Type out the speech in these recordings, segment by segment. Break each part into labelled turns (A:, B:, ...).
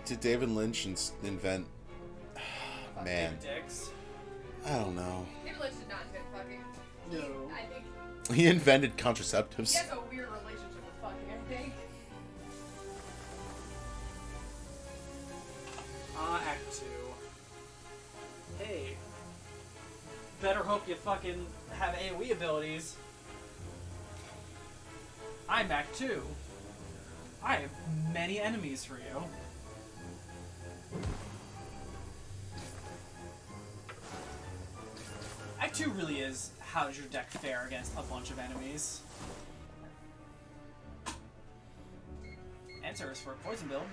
A: did David Lynch invent? Man,
B: Dicks.
A: I don't know.
C: David Lynch did not invent fucking.
B: No.
C: I think
A: He invented
C: he
A: contraceptives.
C: has a weird relationship with fucking, I think.
B: Act 2. Hey. Better hope you fucking have AoE abilities. I'm Act 2. I have many enemies for you. Act 2 really is how does your deck fare against a bunch of enemies. Answer is for a poison build.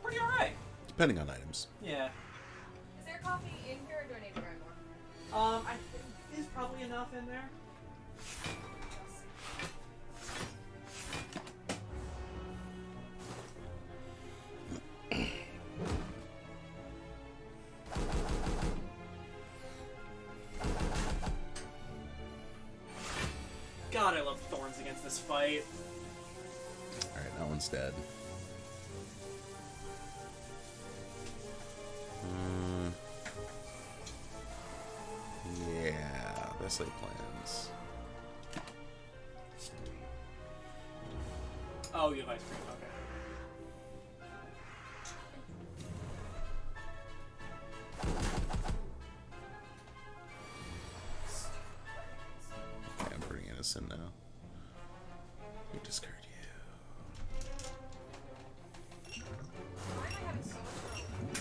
B: Pretty alright.
A: Depending on items.
B: Yeah.
C: Is there coffee in here, or do I need to grind more?
B: I think there's probably enough in there. God, I love thorns against this fight.
A: Alright, that one's dead. Yeah, best laid plans.
B: Oh, you have ice cream, okay.
A: Okay, I'm pretty innocent now. We discard you.
C: Why am I having so much trouble?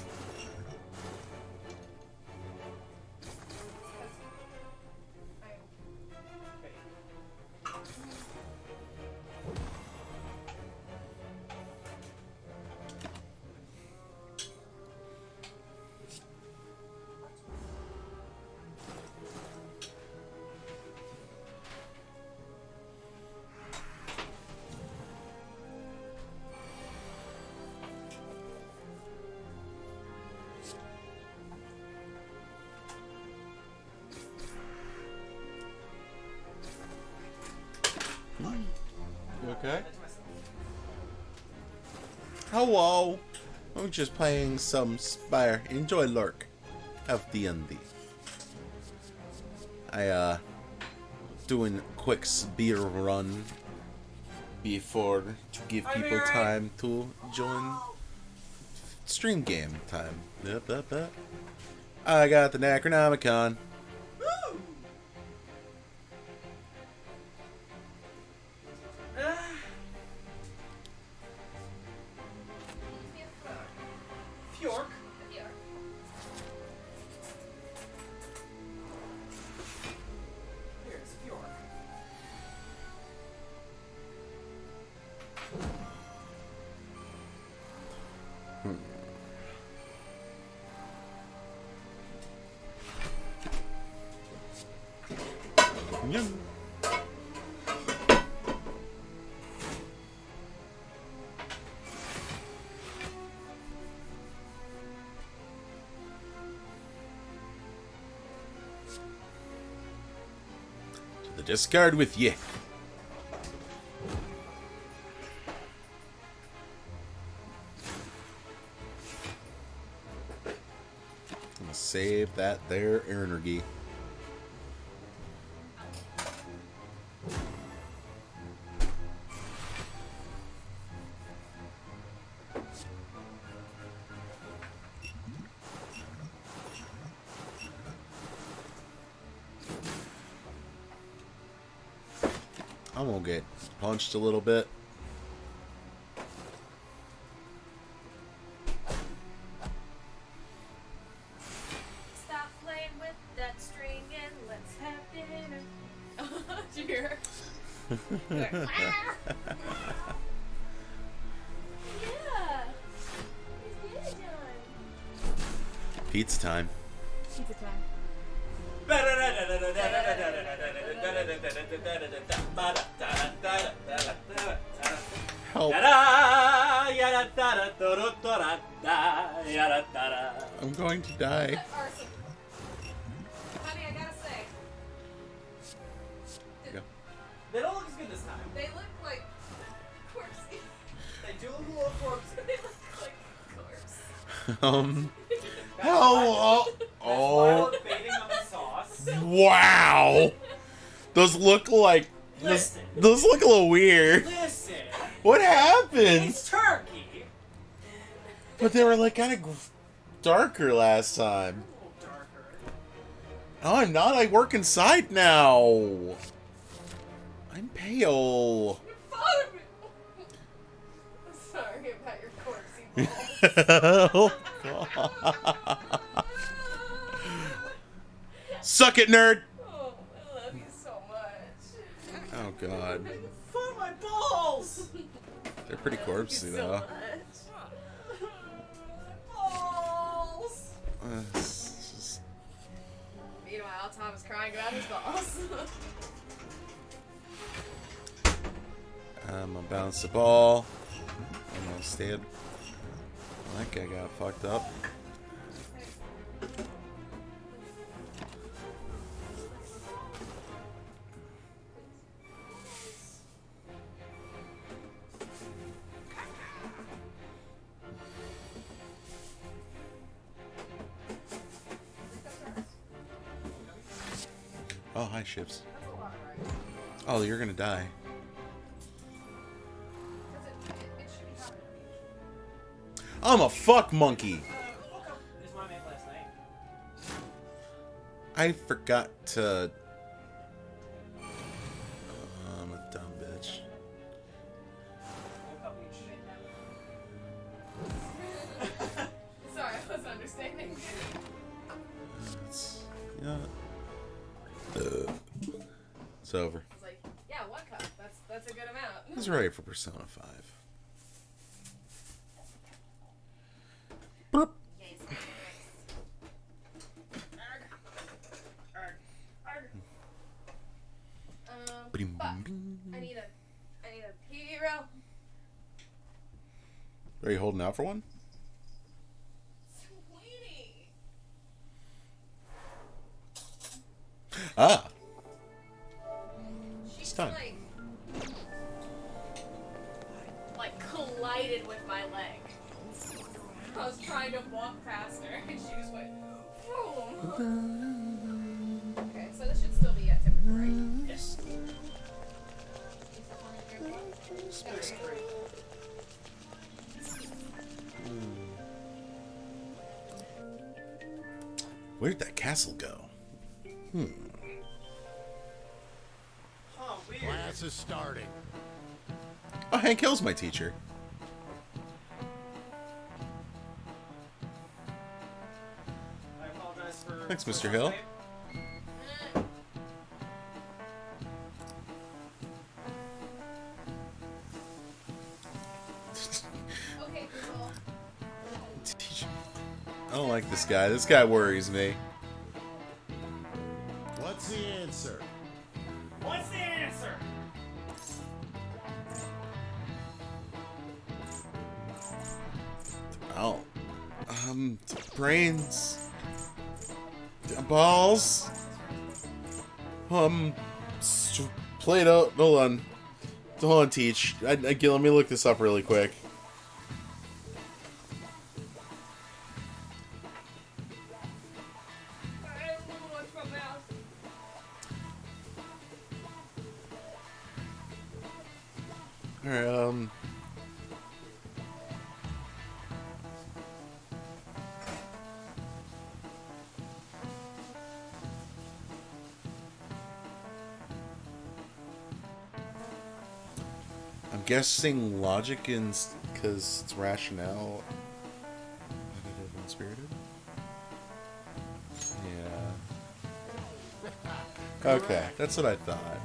A: You okay? Hello! I'm just playing some Spire. Enjoy Lurk. Have D&D. Doing quick speed run before to give people time to join stream game time. Yep. I got the Necronomicon.
B: Fjork.
C: Yeah.
B: Here's Fjork.
A: Yum. To the discard with you. I'm gonna save that there energy. I'm gonna get punched a little bit.
C: Stop playing with that string and let's have dinner. Did you hear her? Like, "Ah!" Yeah. It's dinner time.
A: Pizza time.
C: Pizza time.
A: Help. I'm going to die.
C: Arson. Honey, I gotta say,
A: Go.
B: They don't look as good this time.
C: they look like corpsey.
B: They do look a little corpse.
C: They look like corpse.
A: How? Oh.
B: Bathing them in sauce.
A: Wow. Those look like. Those look a little weird.
B: Listen.
A: What happened?
B: It's turkey.
A: But they were like kind of darker last time.
B: A little darker.
A: Oh, I'm not. I work inside now. I'm pale.
C: I'm sorry about your corpsey balls.
A: Oh, God. Suck it, nerd.
C: Oh, I love you so much.
A: Oh, God.
B: Fuck my balls.
A: They're pretty corpsey,
C: So
A: though.
C: much. Balls.
A: It's just-
C: Meanwhile, Tom is crying about his balls.
A: I'm gonna bounce the ball. I'm gonna stand. That guy got fucked up. Oh, hi, ships. Oh, you're gonna die. I'm a fuck monkey.
B: Is what I made last night.
A: I forgot to. I'm a dumb bitch.
B: Woke up each.
C: Sorry, I wasn't understanding.
A: It's, yeah. It's over.
C: I was like, yeah, 1 cup. That's a good amount.
A: He's ready for Persona 5. Burp.
C: Yes.
A: Bing,
C: Fuck.
A: bing,
C: I
A: bing.
C: need a hero.
A: Are you holding out for one?
C: Sweetie.
A: Ah.
C: She's
A: Stun.
C: like collided with my leg. I was trying to walk past her, and she just went. Boom. Okay, so this should still be at temperature, right?
B: Yes.
C: That's great.
A: Where'd that castle go?
B: Oh, weird.
D: Class is starting.
A: Oh, Hank Hill's my teacher.
B: I apologize for.
A: Thanks, Mr. Hill.
C: Okay, cool.
A: Teacher. I don't like this guy. This guy worries me.
D: What's the answer?
B: What's the answer?
A: Oh. Brains. Balls. Play-Doh. Hold on. Hold on, Teach. Let me look this up really quick. Alright, I'm guessing logic because it's rationale. Negative and spirited? Yeah. Okay, that's what I thought.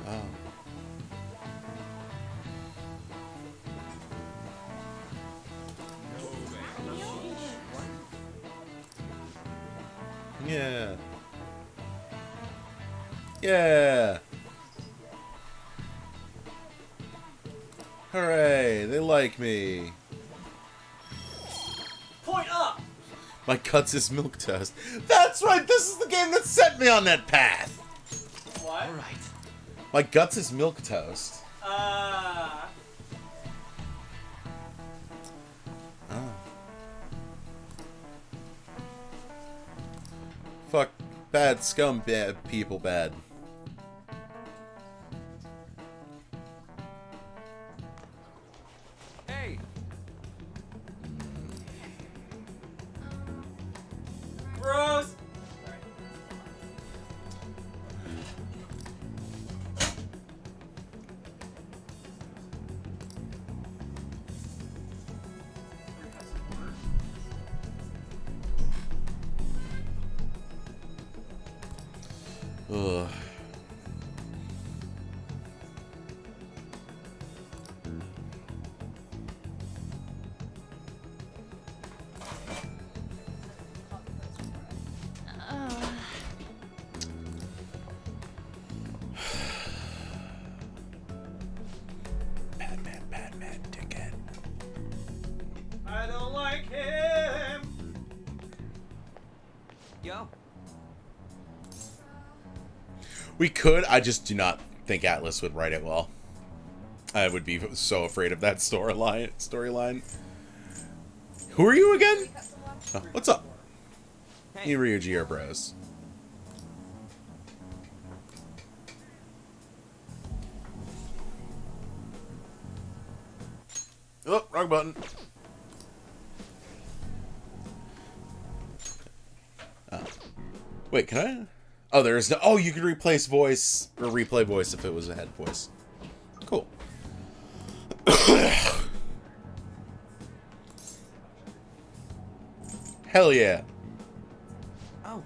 A: Oh. Yeah. Yeah. Hooray, they like me.
B: Point up.
A: My guts is milk toast. That's right, this is the game that set me on that path.
B: What?
D: All right.
A: My guts is milk toast.
B: Oh,
A: Oh. Fuck bad scum bad people bad.
E: Hey,
B: Gross!
A: Ugh. Batman, dickhead.
B: I don't like him!
E: yo.
A: We could, I just do not think Atlas would write it well. I would be so afraid of that storyline. Who are you again? Oh, what's up?
E: Hey,
A: Ryuji or bros. Oh, wrong button. Oh. Wait, can I? Oh, there is no. Oh, you could replace voice or replay voice if it was a head voice. Cool. Hell yeah.
E: oh,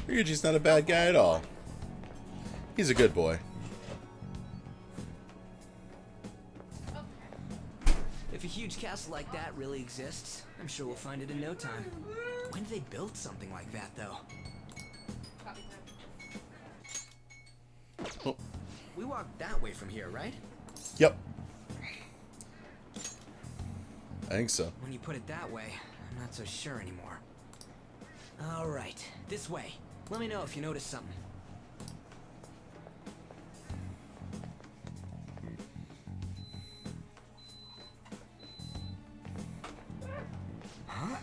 A: Ryuji's not a bad guy at all. He's a good boy.
E: if a huge castle like that really exists, I'm sure we'll find it in no time. When did they build something like that, though?
A: Oh,
E: We walked that way from here, right?
A: yep. I think so.
E: When you put it that way, I'm not so sure anymore. All right, this way. Let me know if you notice something. Huh?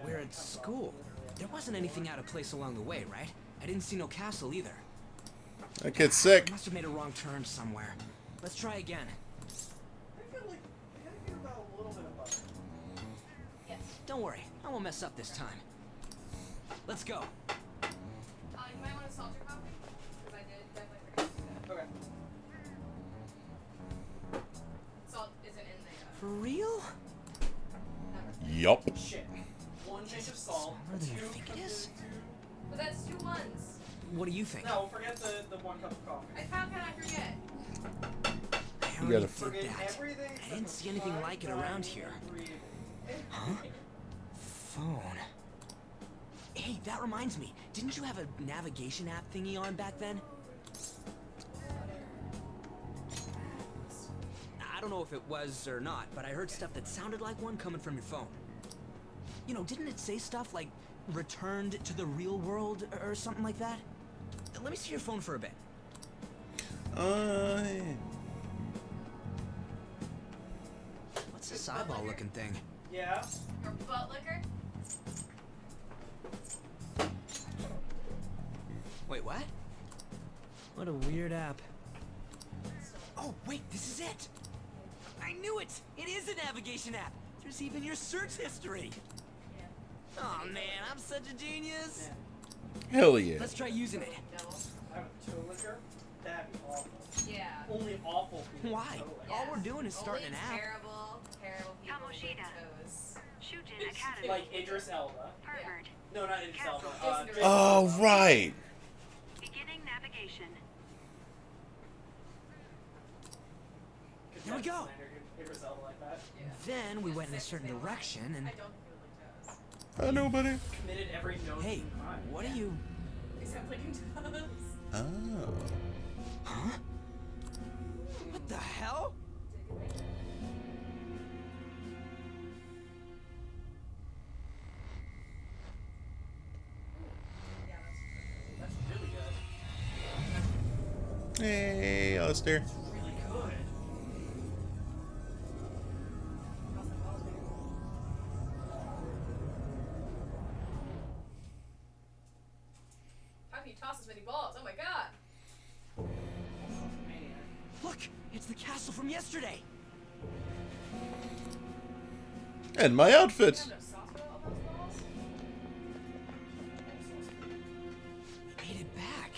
E: We're at school. There wasn't anything out of place along the way, right? I didn't see no castle either.
A: That kid's sick.
E: I must have made a wrong turn somewhere. Let's try again.
C: Yes.
E: Don't worry, I won't mess up this time. Let's go.
C: You might want to salt your coffee, because I did definitely forget to do
B: Okay.
C: that. Salt isn't in the.
E: For real?
A: Yup.
B: Shit. One pinch of salt.
E: Smaller than you
B: two-
E: think it is?
C: But that's 2 ones.
E: What do you think?
B: No, forget the 1 cup of coffee.
C: How can I forget?
E: I
A: You
E: already
A: gotta
E: did
B: Forget
E: that.
B: everything.
E: I didn't see anything like it around here. Huh? Phone. Hey, that reminds me. Didn't you have a navigation app thingy on back then? I don't know if it was or not, but I heard stuff that sounded like one coming from your phone. You know, didn't it say stuff like returned to the real world or something like that? Let me see your phone for a bit. What's this eyeball looking thing?
B: Yeah.
C: Or butt liquor?
E: Wait, what? What a weird app. Oh, wait, this is it! I knew it! It is a navigation app! There's even your search history! Oh man, I'm such a genius!
A: Hell yeah.
E: Let's try using it.
C: No.
B: I have a toe liquor. That'd be awful.
C: Yeah.
B: Only awful people.
E: Why?
B: toe liquor.
E: All we're doing is starting
C: Only
E: an app.
C: Terrible, terrible people with
F: Kamoshida.
C: toes.
F: Shujin Academy.
B: Like Idris Elba.
F: Harvard.
B: No, not Idris Elba.
C: Isn't it-
A: Oh, right.
F: Beginning navigation.
E: Here we go.
B: Idris Elba like that.
E: Then we went in a certain direction and...
C: I don't think it toes.
A: Hi, nobody.
B: Committed every known
E: Hey,
B: crime.
E: what are you...
C: Except licking toes.
A: Oh.
E: Huh? What the hell?
B: That's really good.
A: Hey, Alistair.
B: Really good.
C: How can you toss as many balls? Oh my god.
B: Man.
E: Look, it's the castle from yesterday.
A: And my outfit.
C: You have no sauce for all those balls?
E: We made it back.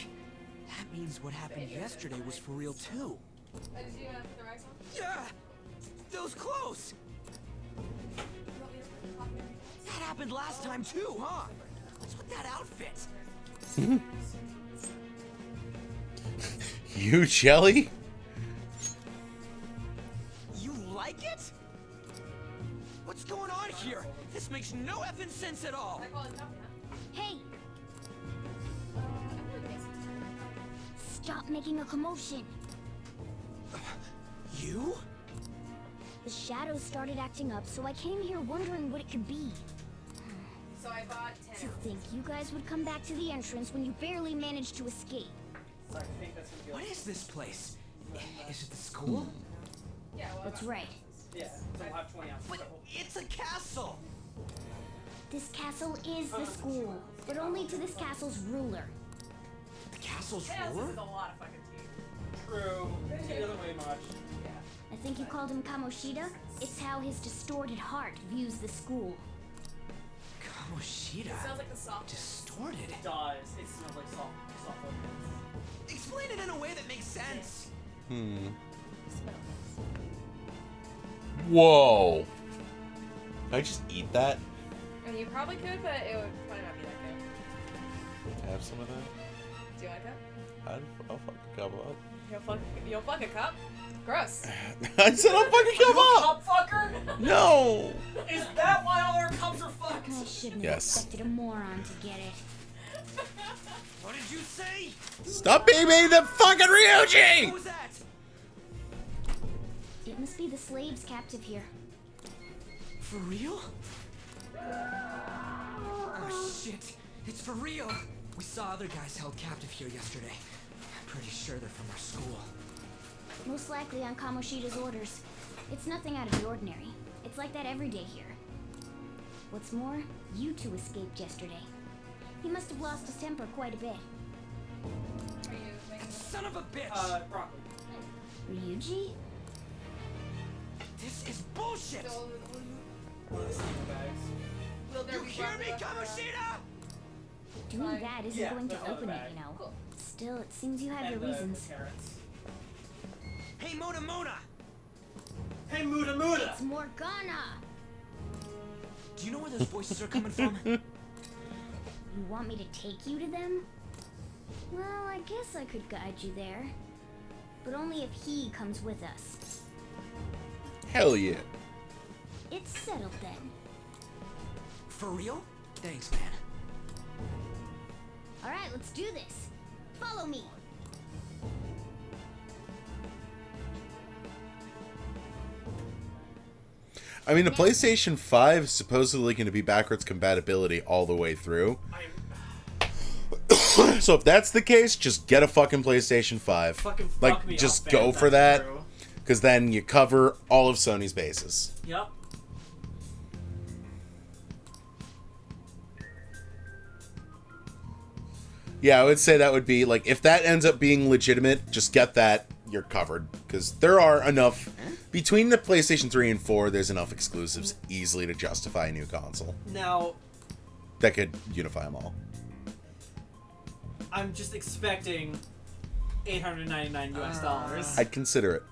E: That means what happened yesterday was for real too.
C: Did you put the rice on?
E: Yeah, those close.
C: You want me to put the coffee on?
E: That happened last time too, huh? What's with that outfit?
A: You jelly?
E: You like it? What's going on here? This makes no effing sense at all.
C: I call it coffee, huh?
G: Hey,
C: I really think so.
G: stop making a commotion.
E: You?
G: The shadows started acting up, so I came here wondering what it could be.
C: So I bought
G: To
C: 10.
G: think you guys would come back to the entrance when you barely managed to escape.
B: So I think that's gonna be
E: What
B: like,
E: is this place? Is it the school?
C: Yeah, well, I
G: That's
C: bought-
G: right.
B: yeah. So we'll have 20 ounces.
E: But it's a castle.
G: This castle is the school, but only to this castle's ruler.
E: The castle's
C: 10 ounces
E: ruler?
C: is a lot of fucking tea.
B: True. He doesn't weigh much.
C: Yeah.
G: I think you called him Kamoshida. It's how his distorted heart views the school.
E: Kamoshida.
C: It sounds like the soft.
E: Distorted.
B: It does. It smells like soft liquids.
E: Explain it in a way that makes sense.
A: Whoa. Can I just eat that?
C: I mean, you probably could, but it would probably not be that good.
A: Have some of that?
C: Do you want a cup?
A: I'll fucking cup up.
C: You'll fuck a cup? Gross.
A: I said I'll fucking cup up!
B: Cup fucker?
A: No!
B: Is that why all our cups are fucked?
G: I shouldn't
A: Yes.
G: have expected a moron to get it.
E: What did you say?
A: Stop being the fucking
E: Who
A: Ryuji!
E: was that?
G: It must be the slaves captive here.
E: For real? Oh shit. It's for real. We saw other guys held captive here yesterday. I'm pretty sure they're from our school.
G: Most likely on Kamoshida's orders. It's nothing out of the ordinary. It's like that every day here. What's more, you two escaped yesterday. He must have lost his temper quite a bit.
C: Are you making
E: Son of a bitch!
B: Broccoli.
G: Ryuji?
E: This is bullshit!
C: So,
B: One of the sleeping bags.
C: will there
E: You
C: be
E: hear me,
C: broccoli left around?
E: Kamoshida?
G: Doing that isn't
B: Yeah,
G: going to
B: that's not
G: open it,
B: bad.
G: you know.
C: Cool.
G: Still, it seems you have
B: And
G: your
B: the
G: reasons.
B: carrots.
E: Hey, Mona Mona!
B: Hey, Muda Muda!
G: It's Morgana!
E: Do you know where those voices are coming from?
G: You want me to take you to them? Well, I guess I could guide you there. But only if he comes with us.
A: Hell yeah.
G: It's settled then.
E: For real? Thanks, man.
G: Alright, let's do this. Follow me.
A: I mean, the PlayStation 5 is supposedly going to be backwards compatibility all the way through. So if that's the case, just get a fucking PlayStation 5.
B: Fucking fuck
A: Like,
B: me
A: just
B: up,
A: go
B: man,
A: for
B: that's
A: that.
B: true.
A: Because then you cover all of Sony's bases.
B: Yep.
A: Yeah, I would say that would be, like, if that ends up being legitimate, just get that, you're covered. Because there are enough, between the PlayStation 3 and 4, there's enough exclusives easily to justify a new console.
B: Now,
A: That could unify them all.
B: I'm just expecting $899 US.
A: I'd consider it.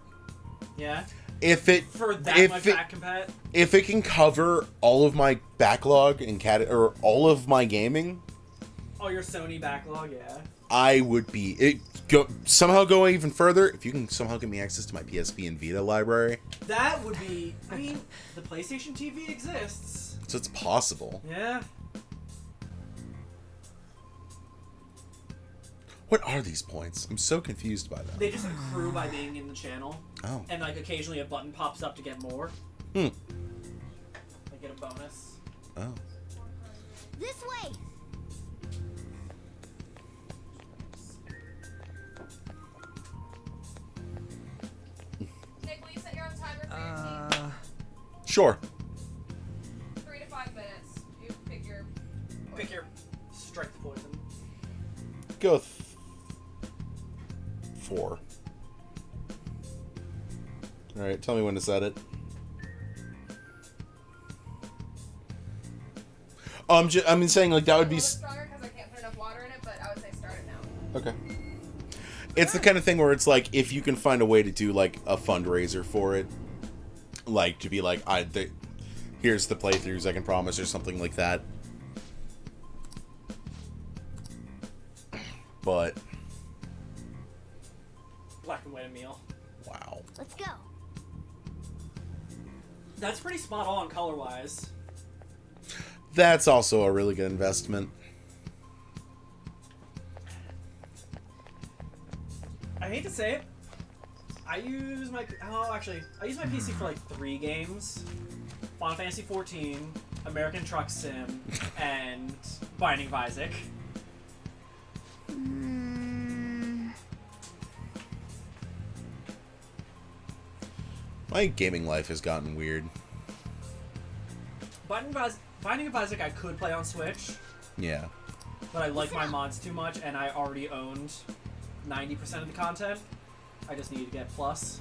B: Yeah?
A: If it
B: For that
A: if
B: much
A: it,
B: back compat?
A: if it can cover all of my backlog and or all of my gaming,
B: Oh, your Sony backlog, yeah.
A: I would be somehow going even further. If you can somehow get me access to my PSP and Vita library,
B: That would be... I mean, the PlayStation TV exists.
A: so it's possible.
B: Yeah.
A: What are these points? I'm so confused by them.
B: They just accrue by being in the channel.
A: Oh.
B: And like occasionally a button pops up to get more.
A: Hmm.
B: They get a bonus.
A: Oh.
G: This way!
C: Nick, will you set your own timer for your team?
A: Sure.
C: 3 to 5 minutes. You pick your...
B: Pick your strike the poison.
A: Go with 4. Alright, tell me when to set it. I'm saying like that would be...
C: It's stronger because I can't put enough water in it, but I would say start it now.
A: Okay. It's the kind of thing where it's like, if you can find a way to do like a fundraiser for it, like to be like, here's the playthroughs I can promise or something like that. But
B: Black and white meal.
A: wow.
G: Let's go.
B: That's pretty spot on color wise.
A: That's also a really good investment.
B: I hate to say it. I use my PC for like 3 games. Final Fantasy 14, American Truck Sim, and Binding of Isaac.
A: My gaming life has gotten weird.
B: Binding of Isaac I could play on Switch,
A: Yeah.
B: but I like my mods too much, and I already owned 90% of the content. I just needed to get Plus.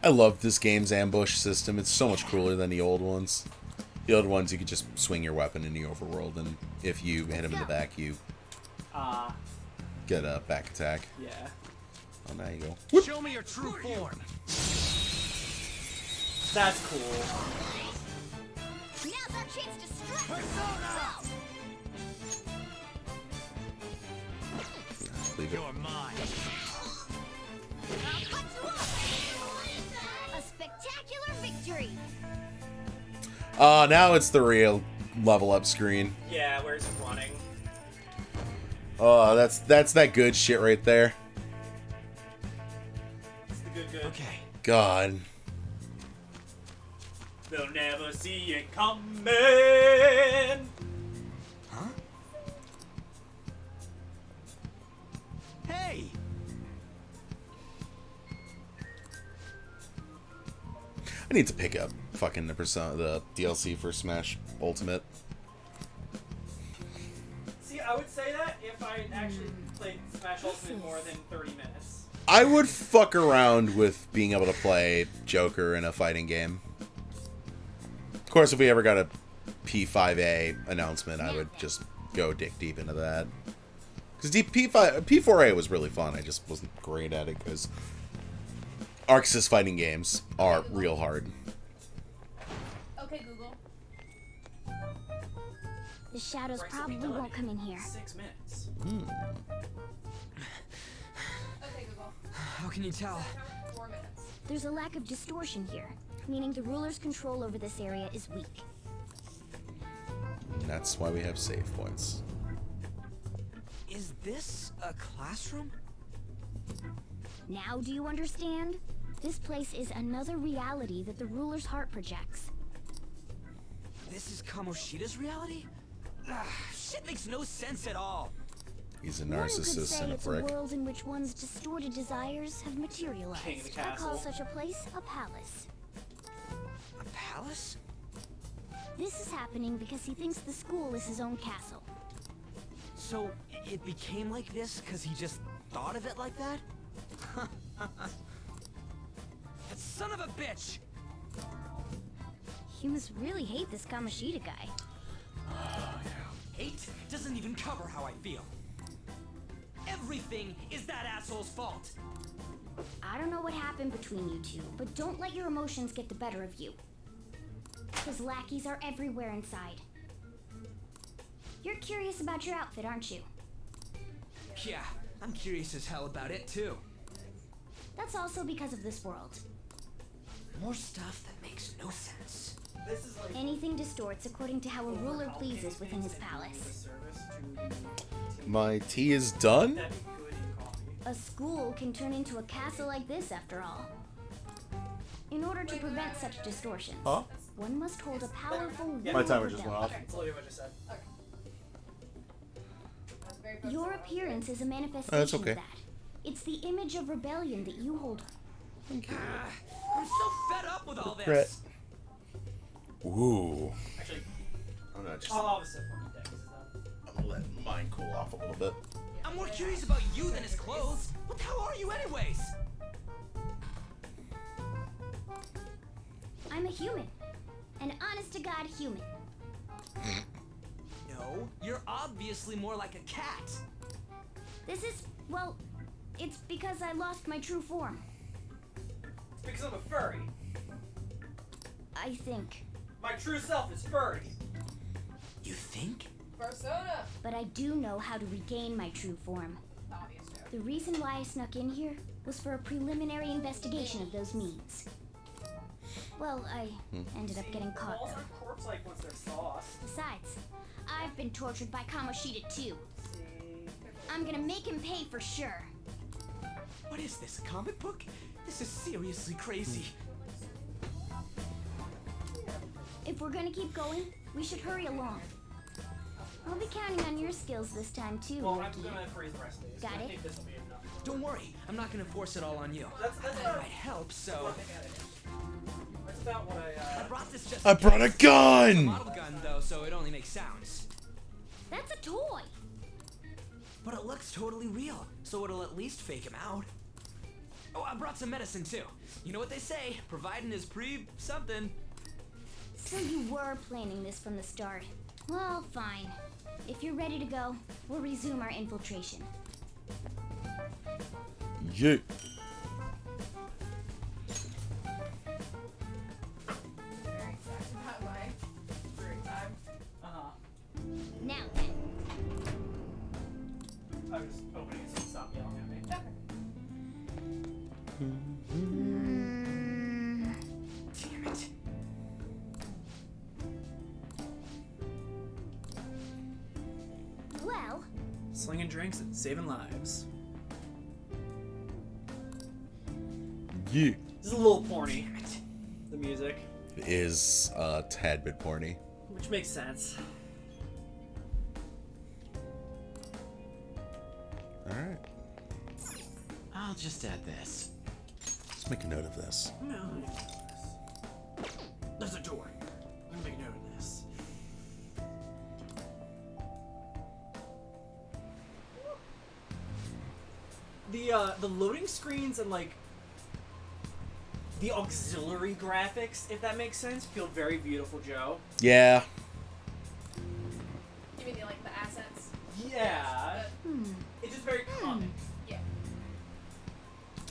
A: I love this game's ambush system. It's so much cooler than the old ones. The old ones, you could just swing your weapon in the overworld, and if you hit him in the back, you get a back attack.
B: Yeah.
A: Oh, now you go.
D: Show me your true form.
B: That's cool.
G: Now's our chance to strike!
D: Persona!
A: Leave it.
D: You're mine.
G: I'll cut you off! A spectacular victory!
A: Now it's the real level up screen.
B: Yeah, where's it running?
A: Oh, that's that good shit right there.
B: It's the good.
E: Okay.
A: God.
B: They'll never see it coming.
E: Huh? Hey!
A: I need to pick up fucking the DLC for Smash Ultimate.
B: See, I would say that if I actually played Smash Ultimate more than 30 minutes.
A: I would fuck around with being able to play Joker in a fighting game. Of course, if we ever got a P5A announcement, I would just go dick deep into that. Because P4A was really fun. I just wasn't great at it because ArcSys fighting games are real hard.
C: Okay, Google.
G: The shadows
B: Breaks will be
G: probably
B: done
G: won't come in here.
B: 6 minutes.
C: Okay, Google.
E: How can you tell?
C: Timer, 4 minutes.
G: There's a lack of distortion here, meaning the ruler's control over this area is weak.
A: That's why we have save points.
E: Is this a classroom?
G: Now do you understand? This place is another reality that the ruler's heart projects.
E: This is Kamoshida's reality? Shit makes no sense at all.
A: He's a
G: One could
A: narcissist
G: say
A: and a
G: it's
A: prick.
G: a world in which one's distorted desires have
B: King of
G: materialized.
B: the
G: I call
B: castle.
G: such a place a palace.
E: A palace?
G: This is happening because he thinks the school is his own castle.
E: So it became like this because he just thought of it like that? That son of a bitch!
G: You must really hate this Kamoshida guy.
E: Hate doesn't even cover how I feel. Everything is that asshole's fault.
G: I don't know what happened between you two, but don't let your emotions get the better of you. Those lackeys are everywhere inside. You're curious about your outfit, aren't you?
E: Yeah, I'm curious as hell about it too.
G: That's also because of this world.
E: More stuff that makes no sense.
B: This is like
G: Anything distorts according to how a ruler pleases within his palace.
A: My tea is done?
B: That'd be good in coffee.
G: A school can turn into a castle like this, after all. In order to prevent such distortions,
A: Huh?
G: one must hold a powerful
B: My
G: will
A: timer
G: of
A: just went
G: rebellion.
A: off.
B: It's literally what I just said.
G: Your appearance is a manifestation
A: Oh, that's okay.
G: of that. It's the image of rebellion that you hold.
E: I'm so fed up with all
A: Regret.
E: this.
A: Ooh.
B: Actually,
A: I'm gonna just
B: I'll have a sip when the text is done.
A: I'm gonna let mine cool off a little bit.
E: I'm more curious about you than his clothes. What the hell are you anyways?
G: I'm a human. An honest-to-God human.
E: No, you're obviously more like a cat.
G: This is, well, it's because I lost my true form.
B: It's because I'm a furry.
G: I think.
B: My true self is furry.
E: You think?
C: Persona.
G: But I do know how to regain my true form.
C: Obvious joke.
G: The reason why I snuck in here was for a preliminary investigation of those means. Well, I ended up getting caught,
B: Balls
G: though.
B: aren't corpse-like once they're sauced.
G: Besides, I've been tortured by Kamoshida too.
B: See?
G: I'm gonna make him pay for sure.
E: What is this, a comic book? This is seriously crazy.
G: If we're gonna keep going, we should hurry along. I'll be counting on your skills this time too,
B: Well, I'm
G: Ricky.
B: gonna freeze the rest of these.
G: Got
B: I
G: it?
B: think this will be enough.
E: Don't worry, I'm not gonna force it all on you.
B: That's
E: That
B: about,
E: might help, so...
B: that's about what
E: I
B: I,
E: brought this just
A: I
E: in
A: brought a
E: case. It's a
A: gun!
E: model gun, though, so it only makes sounds.
G: That's a toy.
E: But it looks totally real, so it'll at least fake him out. Oh, I brought some medicine, too. You know what they say, providing is something.
G: So you were planning this from the start. Well, fine. If you're ready to go, we'll resume our infiltration.
A: Yeah.
C: Very excited about my brewing time.
B: uh-huh.
G: Now then,
B: I was opening it so it stopped yelling at me.
E: Damn it.
G: well,
B: Slinging drinks and saving lives.
A: Yeah.
B: This is a little porny. The music.
A: It is a tad bit porny.
B: Which makes sense.
A: Alright.
H: I'll just add this.
A: Let's make a note of this.
B: No. There's a door. I'm gonna make a note of this. The loading screens and like the auxiliary graphics, if that makes sense, feel very beautiful, Joe.
A: Yeah.
C: You mean the assets?
B: Yeah. It's just very comic.
C: Yeah.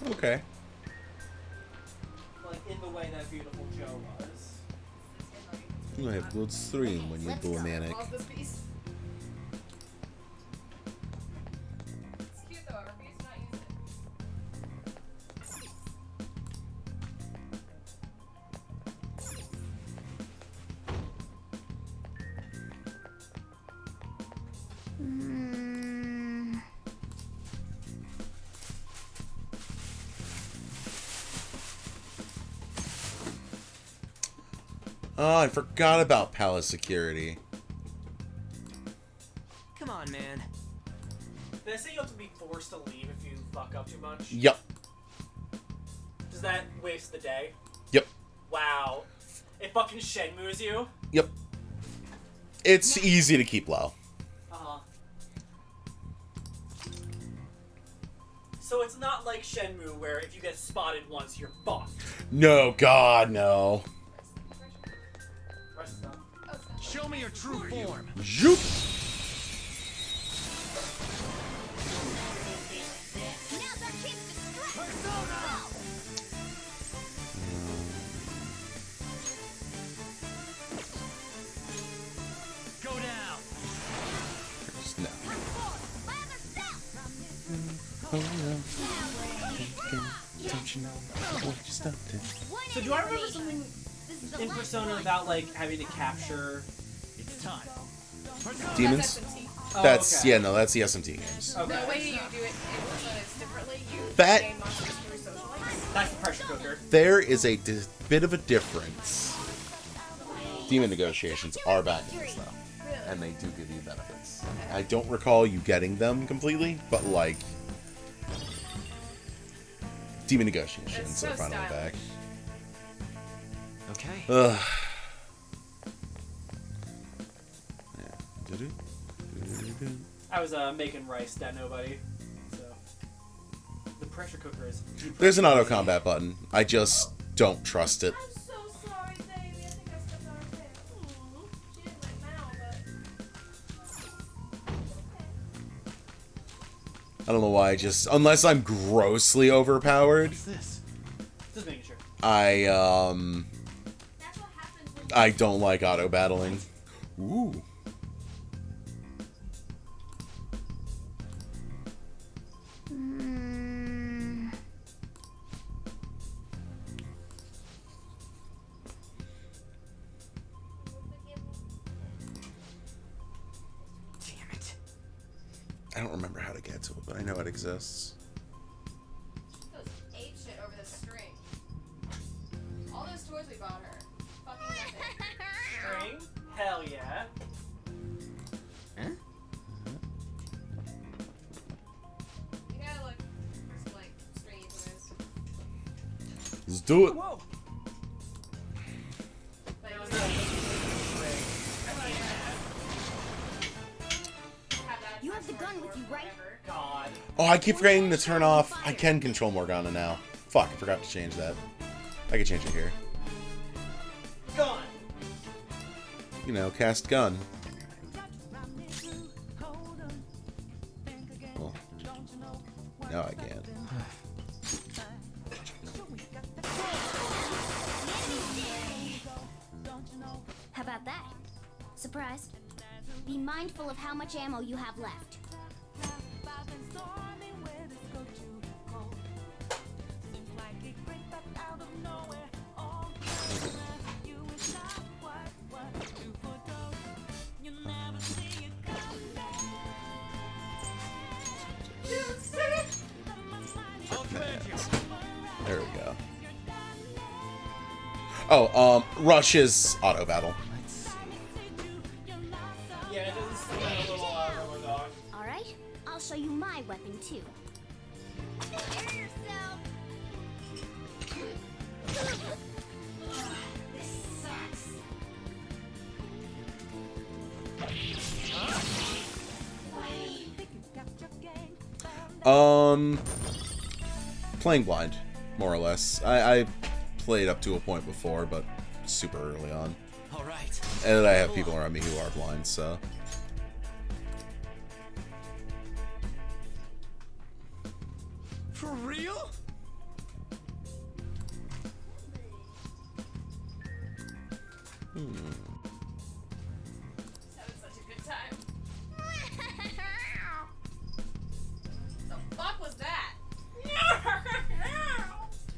A: Okay.
B: Like in the way that beautiful Joe was.
A: You have good stream when you
G: Let's
A: go
G: go.
A: manic.
C: Pause this piece. It's cute though, I refuse to not use it.
A: Oh, I forgot about palace security.
E: Come on, man.
B: Did I say you have to be forced to leave if you fuck up too much?
A: Yep.
B: Does that waste the day?
A: Yep.
B: Wow. It fucking Shenmues you?
A: Yep. It's easy to keep low.
B: Uh-huh. So it's not like Shenmue where if you get spotted once, you're fucked.
A: No, God, no.
B: Rest is done.
C: Oh, it's not.
H: Show me your true form.
A: Zoop.
G: now's our chance to strike.
H: Go down.
A: Snap.
B: So do I remember something
G: This is the
B: in
G: last
B: Persona
G: one.
B: without like having to capture.
H: It's time.
A: Demons?
C: That's SMT.
B: Oh,
A: That's
B: okay.
A: yeah, no, that's the SMT games.
B: Okay.
C: The way you do it in Persona is differently. You
A: That-
C: gain monsters through social links.
B: That's the pressure cooker.
A: There is a bit of a difference. Demon negotiations are backends though, and they do give you benefits. I don't recall you getting them completely, but like demon negotiations
C: It's so
A: are finally back.
C: stylish.
H: Okay.
A: Ugh. Yeah.
B: I was making rice that nobody. So the pressure cooker is.
A: There's an auto combat button. I just don't trust it.
C: I'm so sorry, baby. I think I stepped on her tail. She didn't like Mal, but
A: I don't know why. I just unless I'm grossly overpowered,
H: What's this?
B: Just making sure.
A: I
C: that's what happens when
A: I don't like auto battling. Ooh.
G: Mm,
E: Damn it.
A: I don't remember how to get to it, but I know it exists.
C: goes ape shit over this string. All those toys we bought her. Fucking nothing.
B: String? Hell yeah.
C: You gotta look for some like stringy toys.
A: Let's do it.
E: Whoa.
C: But
B: It
C: you
B: was
C: would
B: a
C: have that
G: You have the gun
C: for
G: with you, right?
C: forever.
B: God.
A: Oh, I keep forgetting to turn off. I can control Morgana now. Fuck, I forgot to change that. I can change it here.
B: Gone.
A: You know, cast gun. Well, now I can.
G: how about that? Surprised? Be mindful of how much ammo you have left.
A: There we go. Oh, Rush is auto battle.
B: Yeah, it doesn't seem like a little robot dog.
G: Alright, I'll show you my weapon too. Prepare yourself! This sucks.
A: Playing blind, more or less. I played up to a point before, but super early on.
H: All right.
A: And I have people around me who are blind, so.
E: For real?
C: Having such a good time. The fuck was that?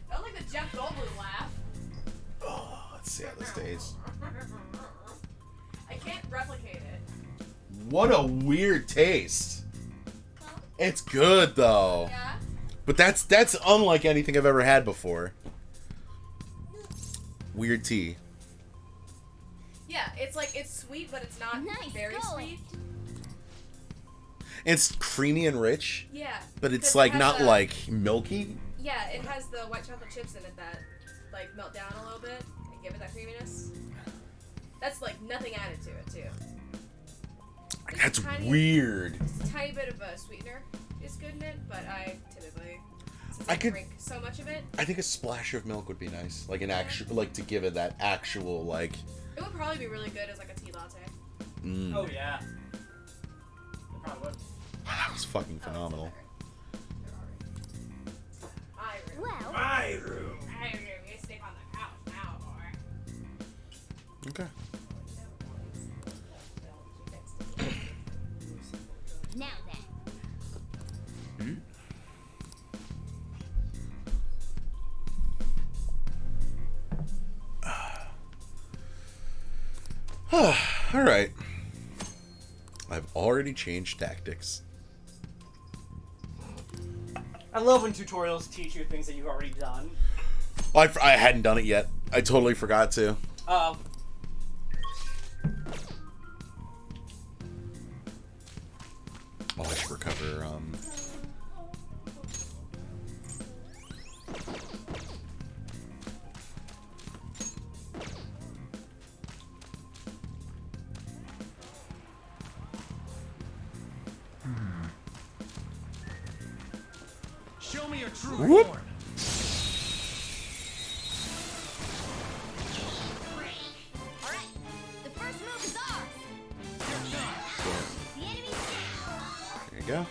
C: That was like the Jeff Goldblum laugh.
A: Oh, let's see how this tastes.
C: I can't replicate it.
A: What a weird taste. It's good though.
C: Yeah?
A: But that's unlike anything I've ever had before. Weird tea.
C: Yeah, it's like, it's sweet, but it's not
G: Nice
C: very
G: going.
C: sweet.
A: It's creamy and rich,
C: Yeah.
A: but it's
C: 'cause
A: like
C: it has
A: not
C: a-
A: like milky.
C: Yeah, it has the white chocolate chips in it that like melt down a little bit and give it that creaminess. That's like nothing added to it too. Just
A: That's
C: a tiny,
A: weird.
C: Just a tiny bit of a sweetener is good in it, but I typically since
A: I
C: I
A: could-
C: drink so much of it,
A: I think a splash of milk would be nice, like an actual, like to give it that actual like.
C: it would probably be really good as like a tea latte.
A: Mm.
B: Oh yeah. It probably would.
A: That was fucking phenomenal.
C: My room.
G: Well,
B: My room.
C: My room. You sleep on the couch now, boy.
A: Okay.
G: now then.
A: Hmm? Alright. I've already changed tactics.
B: I love when tutorials teach you things that you've already done.
A: I hadn't done it yet. I totally forgot to.
B: Oh.
A: Oh, I should recover,
H: Show me your true
A: Whoop.
H: form.
G: Alright, the first move is ours. The enemy's down.
A: There you go.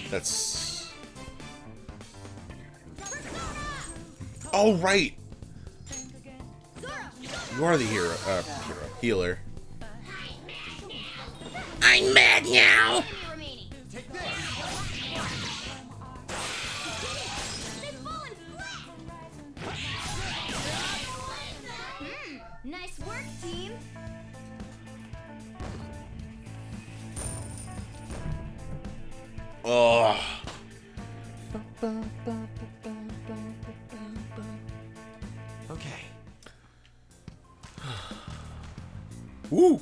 A: That's... Oh, right! You are the hero, healer. I'm mad now!
G: Enemy remaining.
E: Take this.
G: They've fallen flat. Nice work, team.
A: Ugh.
E: Okay.
A: Woo!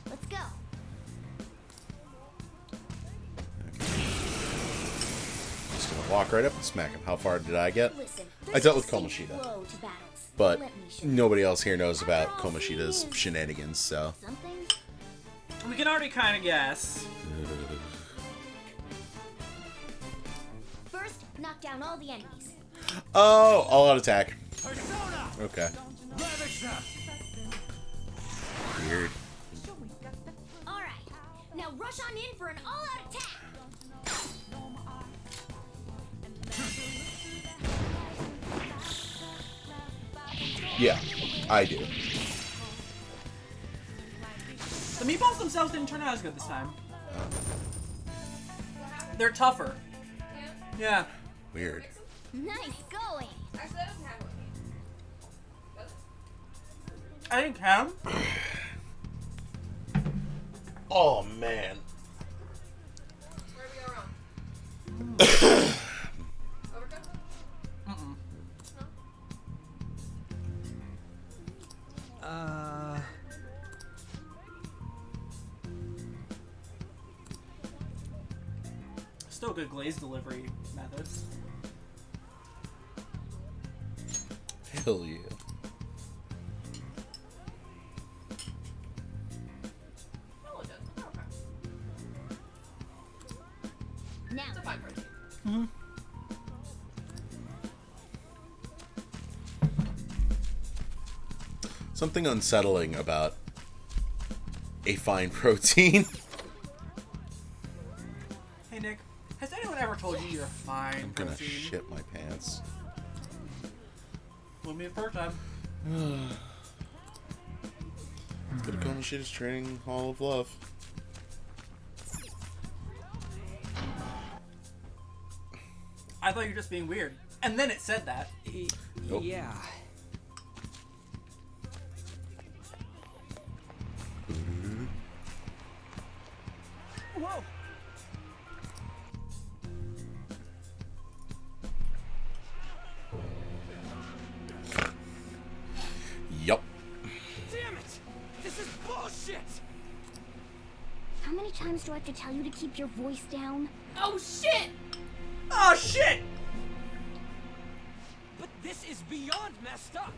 G: Let's go.
A: Just gonna walk right up and smack him. How far did I get?
G: Listen,
A: I dealt with
G: there's a
A: Kamoshida.
G: flow to battles.
A: But
G: Let me show you.
A: nobody else here knows about Komoshida's shenanigans, so...
G: Something?
B: We can already kind of guess.
G: First, knock down all the enemies.
A: Oh, all-out attack.
E: Persona.
A: Okay.
E: Ravisher.
A: Weird.
G: Alright, now rush on in for an all-out attack.
A: Yeah, I do.
B: The meatballs themselves didn't turn out as good this time. They're tougher. Yeah.
A: Weird.
G: Nice going.
C: Actually, that doesn't have one. Does it?
B: I think him.
A: Oh, man.
C: Where did we go wrong? Overcooked?
B: Mm-mm. Still good glaze delivery methods.
A: Hell yeah.
C: No, it doesn't. Oh, okay.
G: Now,
C: It's a fine protein.
A: Something unsettling about a fine protein.
B: Hey Nick, has anyone ever told you you're fine
A: I'm gonna
B: protein?
A: shit my pants.
B: Wouldn't be the first time.
A: Go to Komoshida's Training Hall of Love.
B: I thought you were just being weird. And then it said that.
A: Nope.
E: Yeah. Whoa.
A: Yup.
E: Damn it! This is bullshit!
G: how many times do I have to tell you to keep your voice down?
C: Oh shit!
B: Oh shit!
E: But this is beyond messed up!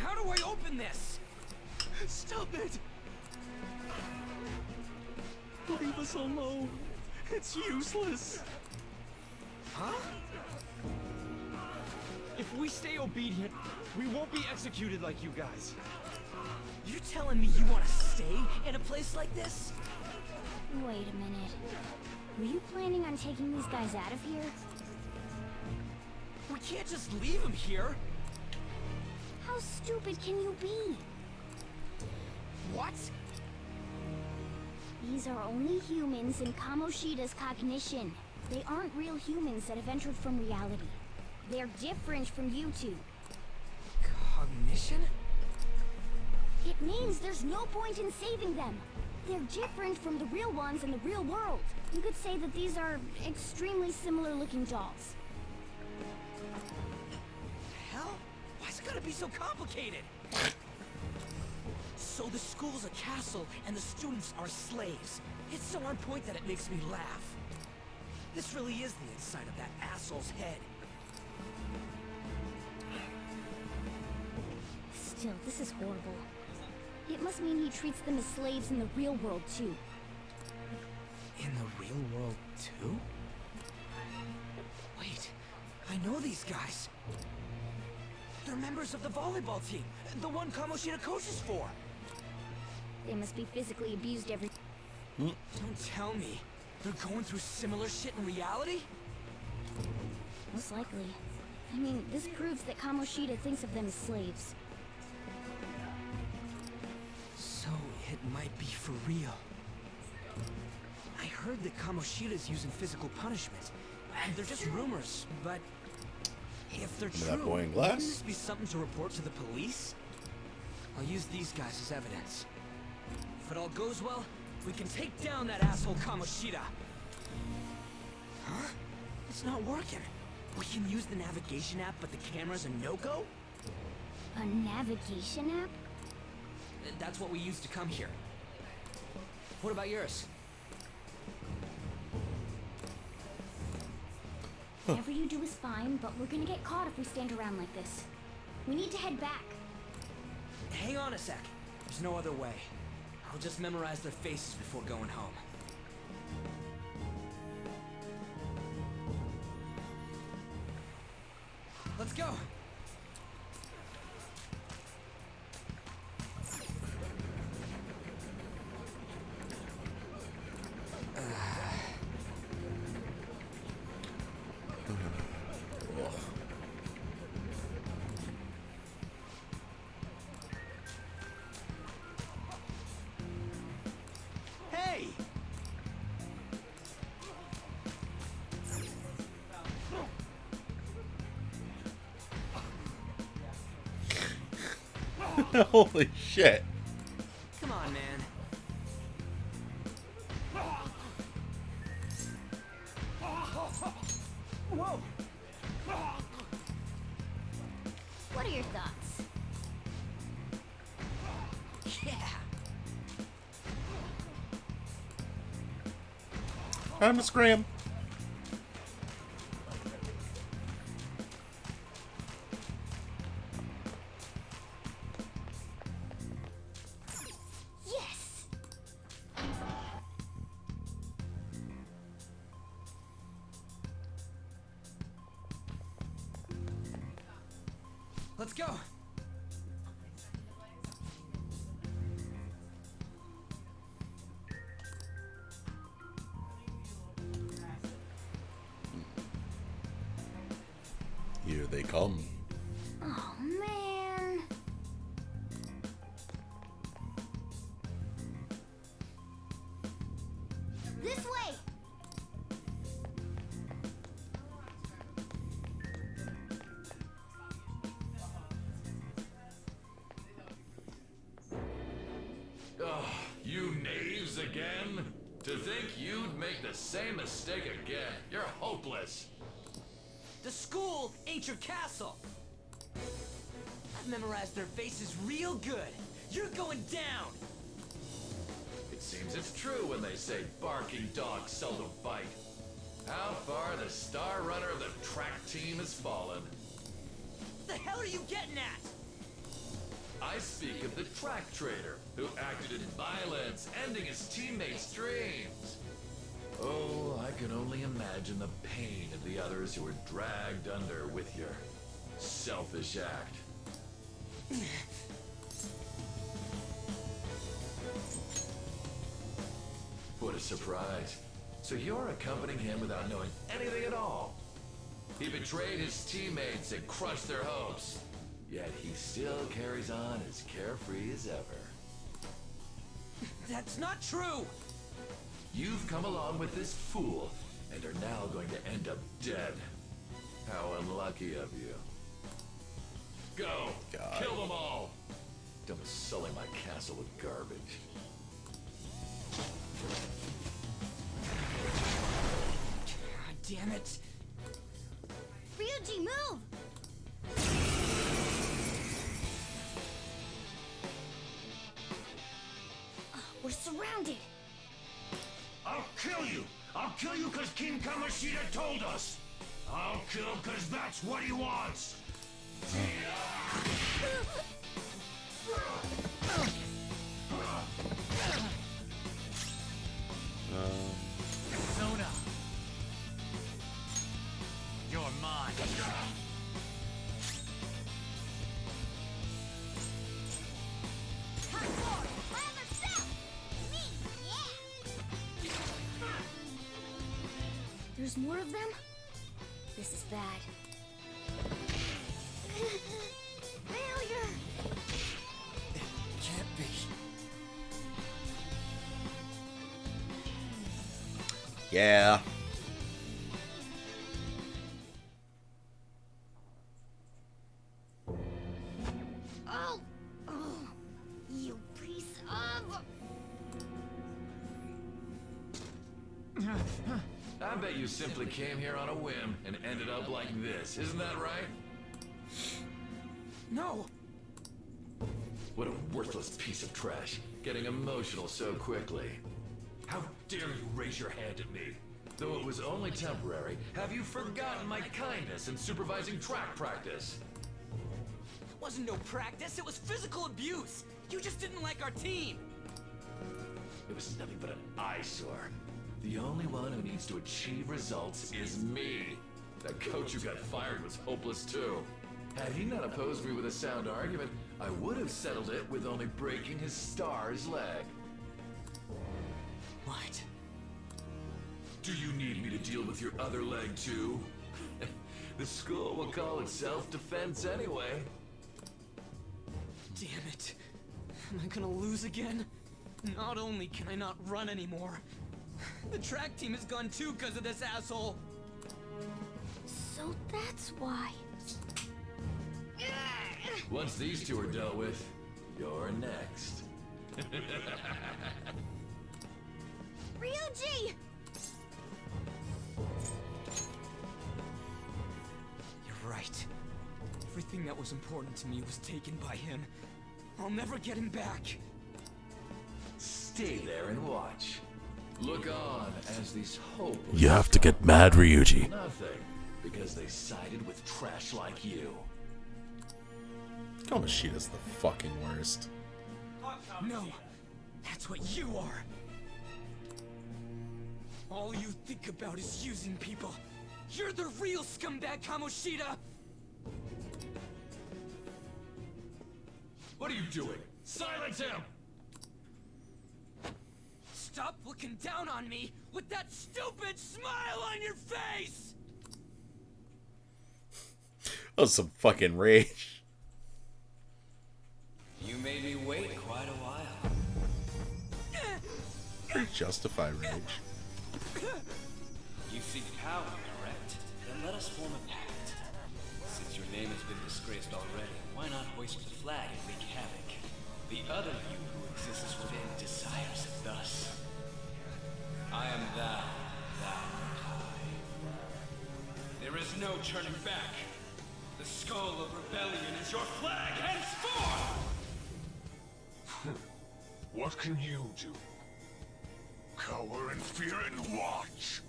E: How do I open this? Stop it! Leave us alone. It's useless. Huh? If we stay obedient, we won't be executed like you guys. You telling me you want to stay in a place like this?
G: Wait a minute. Were you planning on taking these guys out of here?
E: We can't just leave them here.
G: How stupid can you be?
E: What?
G: These are only humans in Kamoshida's cognition. They aren't real humans that have entered from reality. They're different from you two.
E: Cognition?
G: It means there's no point in saving them. They're different from the real ones in the real world. You could say that these are extremely similar looking dolls.
E: Hell? Why's it gotta be so complicated? So the school's a castle and the students are slaves. It's so on point that it makes me laugh. This really is the inside of that asshole's head.
G: Still, this is horrible. It must mean he treats them as slaves in the real world too.
E: In the real world, too? Wait, I know these guys. They're members of the volleyball team, the one Kamoshida coaches for.
G: They must be physically abused every...
E: Don't tell me. They're going through similar shit in reality?
G: Most likely. I mean, this proves that Kamoshida thinks of them as slaves.
E: So it might be for real. I heard that Kamoshida's using physical punishment. They're just rumors, but if they're
A: Remember that
E: true,
A: boy in
E: wouldn't
A: glass?
E: this be something to report to the police? I'll use these guys as evidence. If it all goes well, we can take down that asshole Kamoshida. Huh? It's not working. We can use the navigation app, but the camera's a no-go?
G: A navigation app?
E: That's what we used to come here. What about yours?
G: Whatever you do is fine, but we're gonna get caught if we stand around like this. We need to head back.
E: Hang on a sec. There's no other way. I'll just memorize their faces before going home. Let's go! Hey!
A: Holy shit.
E: Come on, man. Whoa!
G: What are your thoughts?
E: Yeah!
A: Time to scram.
G: Yes!
E: Let's go!
A: Here they come.
G: Oh, man. This way!
H: Ugh, you knaves again? To think you'd make the same mistake again. You're hopeless.
E: The school ain't your castle! I've memorized their faces real good. You're going down!
H: It seems it's true when they say barking dogs seldom bite. How far the star runner of the track team has fallen.
E: What the hell are you getting at?
H: I speak of the track trader, who acted in violence, ending his teammates' dreams. Oh, I can only imagine the pain of the others who were dragged under with your selfish act. What a surprise. So you're accompanying him without knowing anything at all. He betrayed his teammates and crushed their hopes. Yet he still carries on as carefree as ever.
E: That's not true!
H: You've come along with this fool, and are now going to end up dead. How unlucky of you. Go!
A: God.
H: Kill them all! Don't sully my castle with garbage.
E: God damn it!
G: Ryuji, move! We're surrounded.
D: I'll kill you! I'll kill you because King Kamoshida told us! I'll kill because that's what he wants!
E: Persona! You're mine.
G: There's more of them? This is bad. Failure!
E: Can't be.
A: Yeah.
G: Oh! Oh! You piece of...
H: I bet you simply came here on a whim and ended up like this, isn't that right?
E: No!
H: What a worthless piece of trash, getting emotional so quickly. How dare you raise your hand at me? Though it was only temporary, have you forgotten my kindness in supervising track practice?
E: It wasn't no practice, it was physical abuse! You just didn't like our team!
H: It was nothing but an eyesore. The only one who needs to achieve results is me. That coach who got fired was hopeless too. Had he not opposed me with a sound argument, I would have settled it with only breaking his star's leg.
E: What?
H: Do you need me to deal with your other leg too? The school will call it self-defense anyway.
E: Damn it. Am I gonna lose again? Not only can I not run anymore, the track team is gone too because of this asshole.
G: So that's why.
H: Once these two are dealt with, you're next.
G: Ryuji!
E: You're right. Everything that was important to me was taken by him. I'll never get him back.
H: Stay there and watch. Look on as these hopeless...
A: You have to get mad, Ryuji.
H: Nothing, because they sided with trash like you.
A: Kamoshida's the fucking worst.
E: No, that's what you are. All you think about is using people. You're the real scumbag, Kamoshida!
H: What are you doing? Silence him!
E: Stop looking down on me with that stupid smile on your face!
A: That was some fucking rage.
I: You made me wait quite a while.
A: Pretty justified rage.
I: You seek power, correct? Then let us form a pact. Since your name has been disgraced already, why not hoist the flag and wreak havoc? The other you who exists within desires it thus. I am thou, thou art I. There is no turning back. The skull of rebellion is your flag henceforth!
D: What can you do? Cower in fear and watch!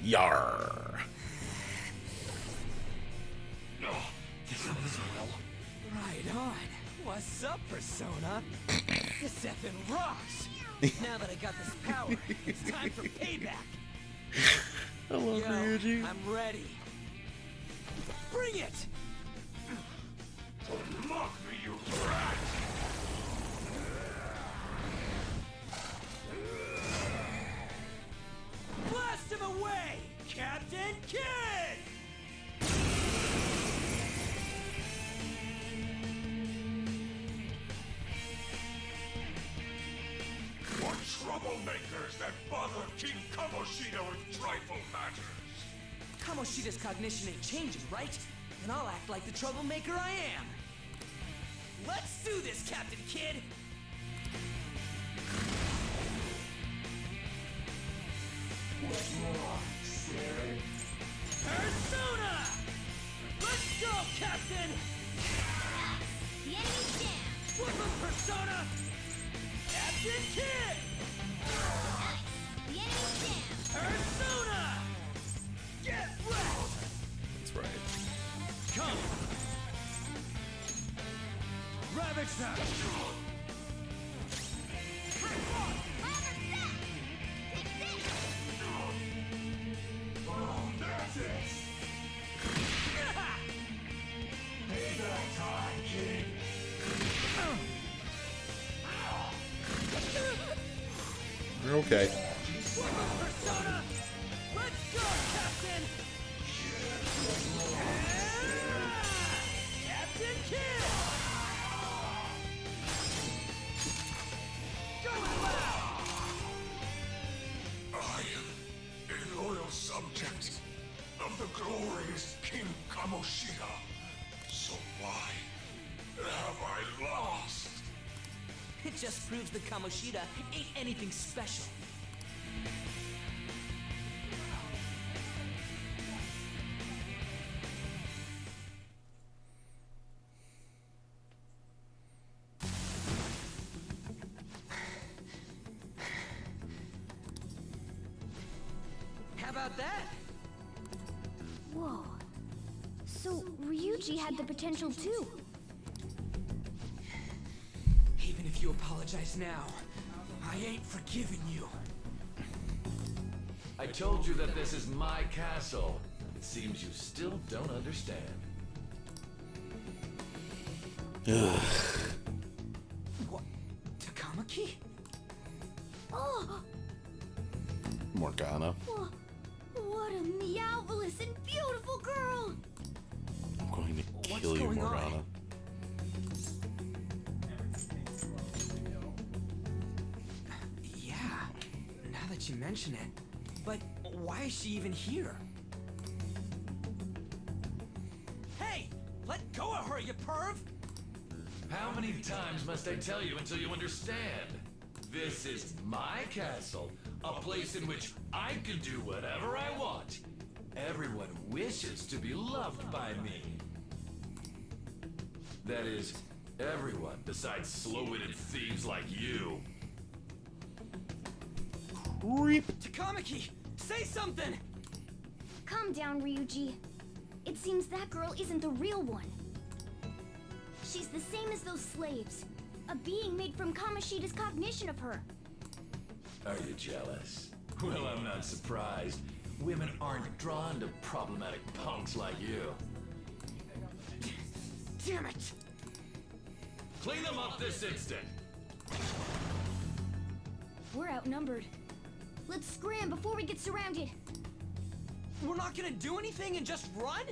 A: Yarr.
E: Right on. What's up, Persona? This effing rocks! Now that I got this power, it's time for payback.
A: I love
E: Yo,
A: Ryuji.
E: I'm ready. Bring it!
D: Mock me, you brat!
E: Blast him away, Captain Kid!
D: What troublemakers that bother King Kamoshida with trifle matters?
E: Kamoshida's cognition ain't changing, right? And I'll act like the troublemaker I am. Let's do this, Captain Kid! Persona! Let's go, Captain!
G: The enemy's down.
E: Flip him, Persona! Captain Kid!
G: The enemy's down.
E: Persona! Get wrecked!
A: That's right.
E: Come! Ravage that!
D: Oh, that's it! Payback time, King!
A: You're okay.
E: Persona! Let's go, Captain! Captain Kid! Going loud!
D: I am a loyal subject of the glorious King Kamoshida. So why have I lost?
E: It just proves that Kamoshida ain't anything special. How about that?
G: Whoa. So Ryuji had the potential too.
E: Even if you apologize now, I ain't forgiving you.
H: I told you that this is my castle. It seems you still don't understand.
E: What? Takamaki?
G: Oh,
A: Morgana.
G: what a meowvelous and beautiful girl!
A: I'm going to
E: What's
A: kill you,
E: going on?
A: Morgana.
E: Yeah, now that you mention it. But why is she even here? Hey! Let go of her, you perv!
H: How many times must I tell you until you understand? This is my castle, a place in which I can do whatever I want. Everyone wishes to be loved by me. That is, everyone besides slow-witted thieves like you.
A: Creep.
E: Takamaki! Say something!
G: Calm down, Ryuji. It seems that girl isn't the real one. She's the same as those slaves. A being made from Kamoshida's cognition of her.
H: Are you jealous? Well, I'm not surprised. Women aren't drawn to problematic punks like you.
E: Damn it!
H: Clean them up this instant!
G: We're outnumbered. Let's scram before we get surrounded.
E: We're not gonna do anything and just run?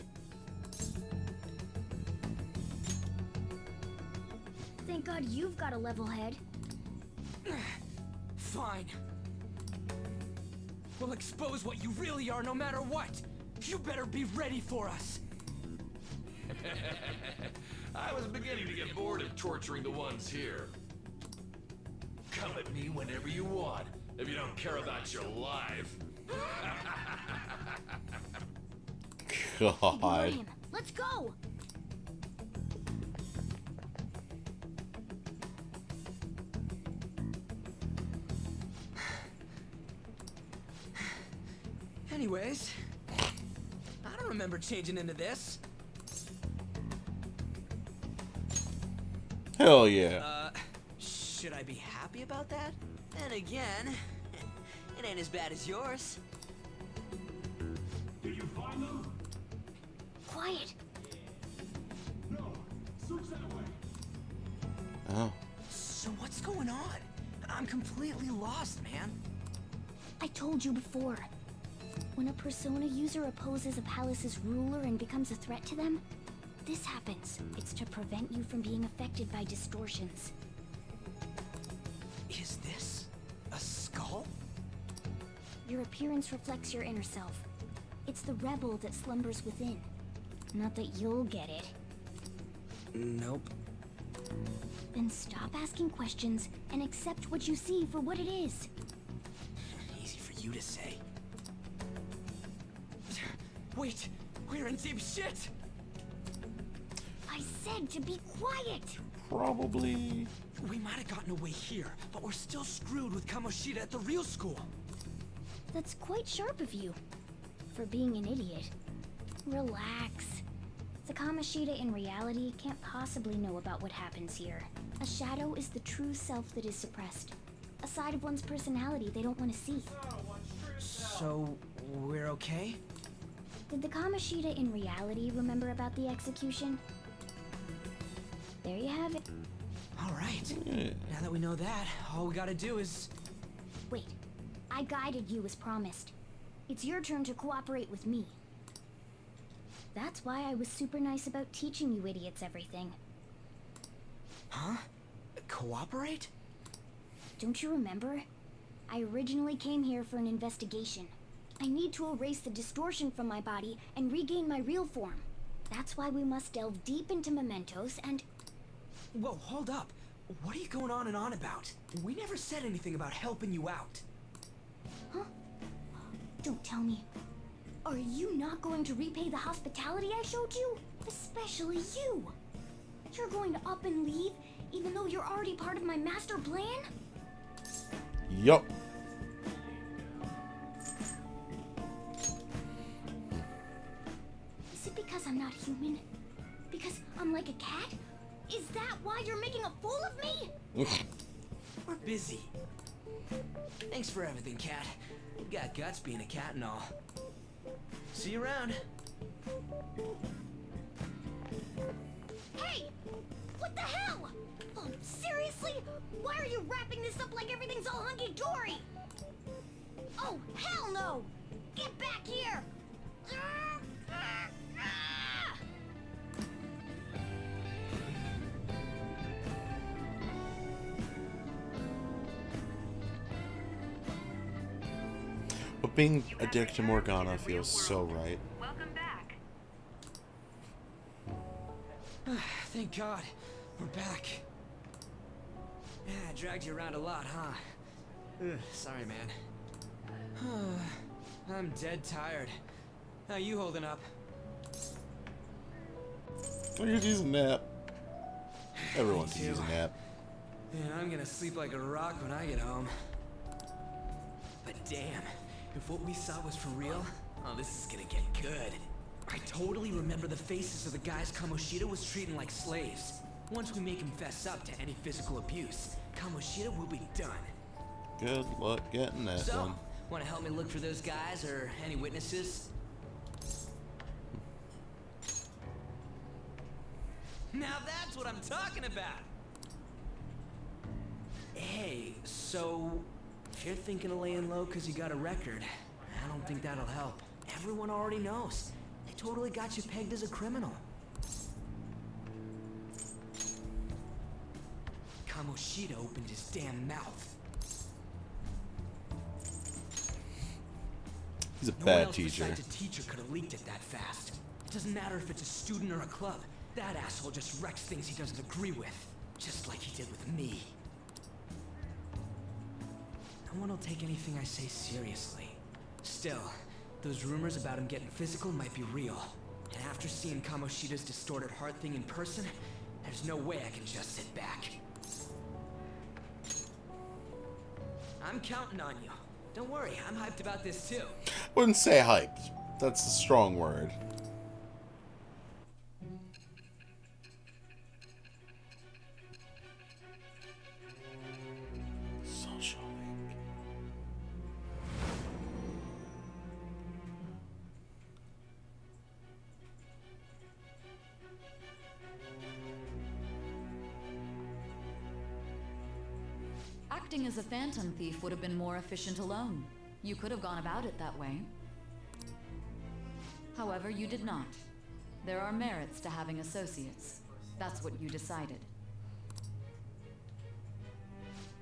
G: Thank God you've got a level head.
E: Fine. We'll expose what you really are no matter what. You better be ready for us.
H: I was beginning to get bored of torturing the ones here. Come at me whenever you want, if you don't care about your life.
G: Ignore
A: God.
G: him. Let's go.
E: Anyways, I don't remember changing into this.
A: Hell yeah.
E: Should I be happy about that? Then again, it ain't as bad as yours.
D: Did you find them?
G: Quiet.
D: No. Search that way.
A: Oh.
E: So what's going on? I'm completely lost, man.
G: I told you before. When a Persona user opposes a palace's ruler and becomes a threat to them, this happens. It's to prevent you from being affected by distortions.
E: Is this a skull?
G: Your appearance reflects your inner self. It's the rebel that slumbers within. Not that you'll get it.
E: Nope.
G: Then stop asking questions and accept what you see for what it is.
E: Easy for you to say. Wait, we're in deep shit!
G: I said to be quiet!
A: Probably.
E: We might have gotten away here, but we're still screwed with Kamoshida at the real school.
G: That's quite sharp of you. For being an idiot. Relax. The Kamoshida in reality can't possibly know about what happens here. A shadow is the true self that is suppressed. A side of one's personality they don't want to see.
E: So, we're okay?
G: Did the Kamoshida in reality remember about the execution? There you have it.
E: Alright. Now that we know that, all we gotta do is...
G: Wait. I guided you as promised. It's your turn to cooperate with me. That's why I was super nice about teaching you idiots everything.
E: Huh? Cooperate?
G: Don't you remember? I originally came here for an investigation. I need to erase the distortion from my body and regain my real form. That's why we must delve deep into mementos and...
E: Whoa, hold up. What are you going on and on about? We never said anything about helping you out.
G: Huh? Don't tell me. Are you not going to repay the hospitality I showed you? Especially you! You're going to up and leave, even though you're already part of my master plan?
A: Yup.
G: Is it because I'm not human? Because I'm like a cat? Is that why you're making a fool of me?
E: We're busy. Thanks for everything, cat. You got guts being a cat and all. See you around.
G: Hey! What the hell? Oh, seriously? Why are you wrapping this up like everything's all hunky-dory? Oh, hell no! Get back here!
A: But being a dick to Morgana feels so right.
F: Welcome back.
E: Thank God. We're back. Yeah, I dragged you around a lot, huh? Ugh, sorry, man. I'm dead tired. How you holding up?
A: I could use a nap. Everyone
E: Me
A: can use a
E: too.
A: nap.
E: Man, I'm gonna sleep like a rock when I get home. But damn, if what we saw was for real, oh, this is gonna get good. I totally remember the faces of the guys Kamoshida was treating like slaves. Once we make him fess up to any physical abuse, Kamoshida will be done.
A: Good luck getting that
E: So,
A: done.
E: wanna help me look for those guys or any witnesses? Now that's what I'm talking about! Hey, so if you're thinking of laying low because you got a record, I don't think that'll help. Everyone already knows. They totally got you pegged as a criminal. Kamoshida opened his damn mouth.
A: He's a
E: No one
A: bad
E: else
A: teacher.
E: besides a teacher could have leaked it that fast. It doesn't matter if it's a student or a club. That asshole just wrecks things he doesn't agree with. Just like he did with me. No one will take anything I say seriously. Still, those rumors about him getting physical might be real. And after seeing Kamoshida's distorted heart thing in person, there's no way I can just sit back. I'm counting on you. Don't worry, I'm hyped about this too.
A: Wouldn't say hyped. That's a strong word. Social media.
J: acting as a phantom thief would have been more efficient alone. You could have gone about it that way. However, you did not. There are merits to having associates. That's what you decided.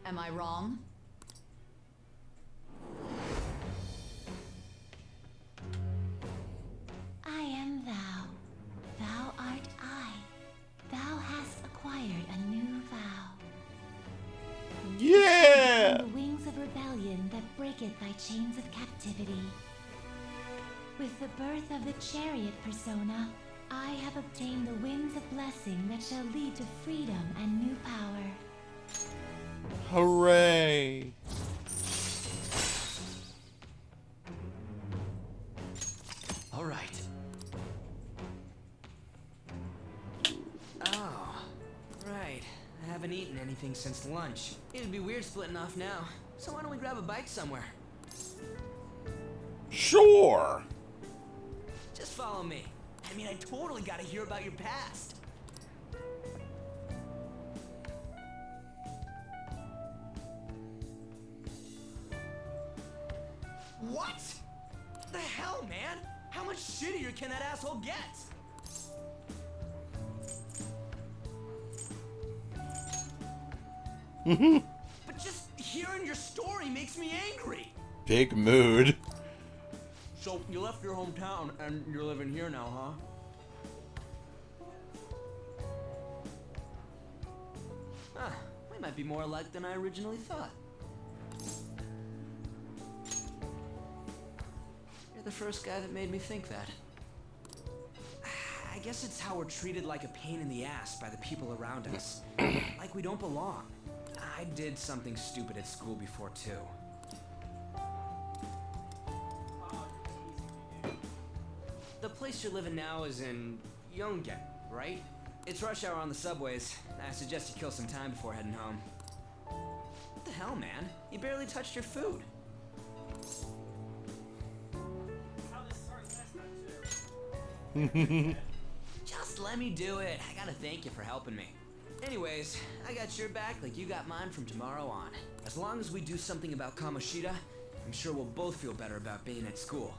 J: Am I wrong?
K: I am thou. Thou art I. Thou hast acquired a new vow.
A: Yeah!
K: On the wings of rebellion that breaketh thy chains of captivity. With the birth of the chariot persona, I have obtained the winds of blessing that shall lead to freedom and new power.
A: Hooray!
E: All right. Oh, right. I haven't eaten anything since lunch. It'd be weird splitting off now. So why don't we grab a bite somewhere?
A: Sure!
E: Just follow me. I mean, I totally gotta hear about your past. What? The hell, man? How much shittier can that asshole get? But just hearing your story makes me angry.
A: Big mood.
E: So, you left your hometown and you're living here now, huh? Ah, we might be more alike than I originally thought. You're the first guy that made me think that. I guess it's how we're treated like a pain in the ass by the people around us. Like we don't belong. I did something stupid at school before, too. The place you're living now is in Yongen, right? It's rush hour on the subways. I suggest you kill some time before heading home. What the hell, man? You barely touched your food. Just let me do it. I gotta thank you for helping me. Anyways, I got your back like you got mine from tomorrow on. As long as we do something about Kamoshida, I'm sure we'll both feel better about being at school.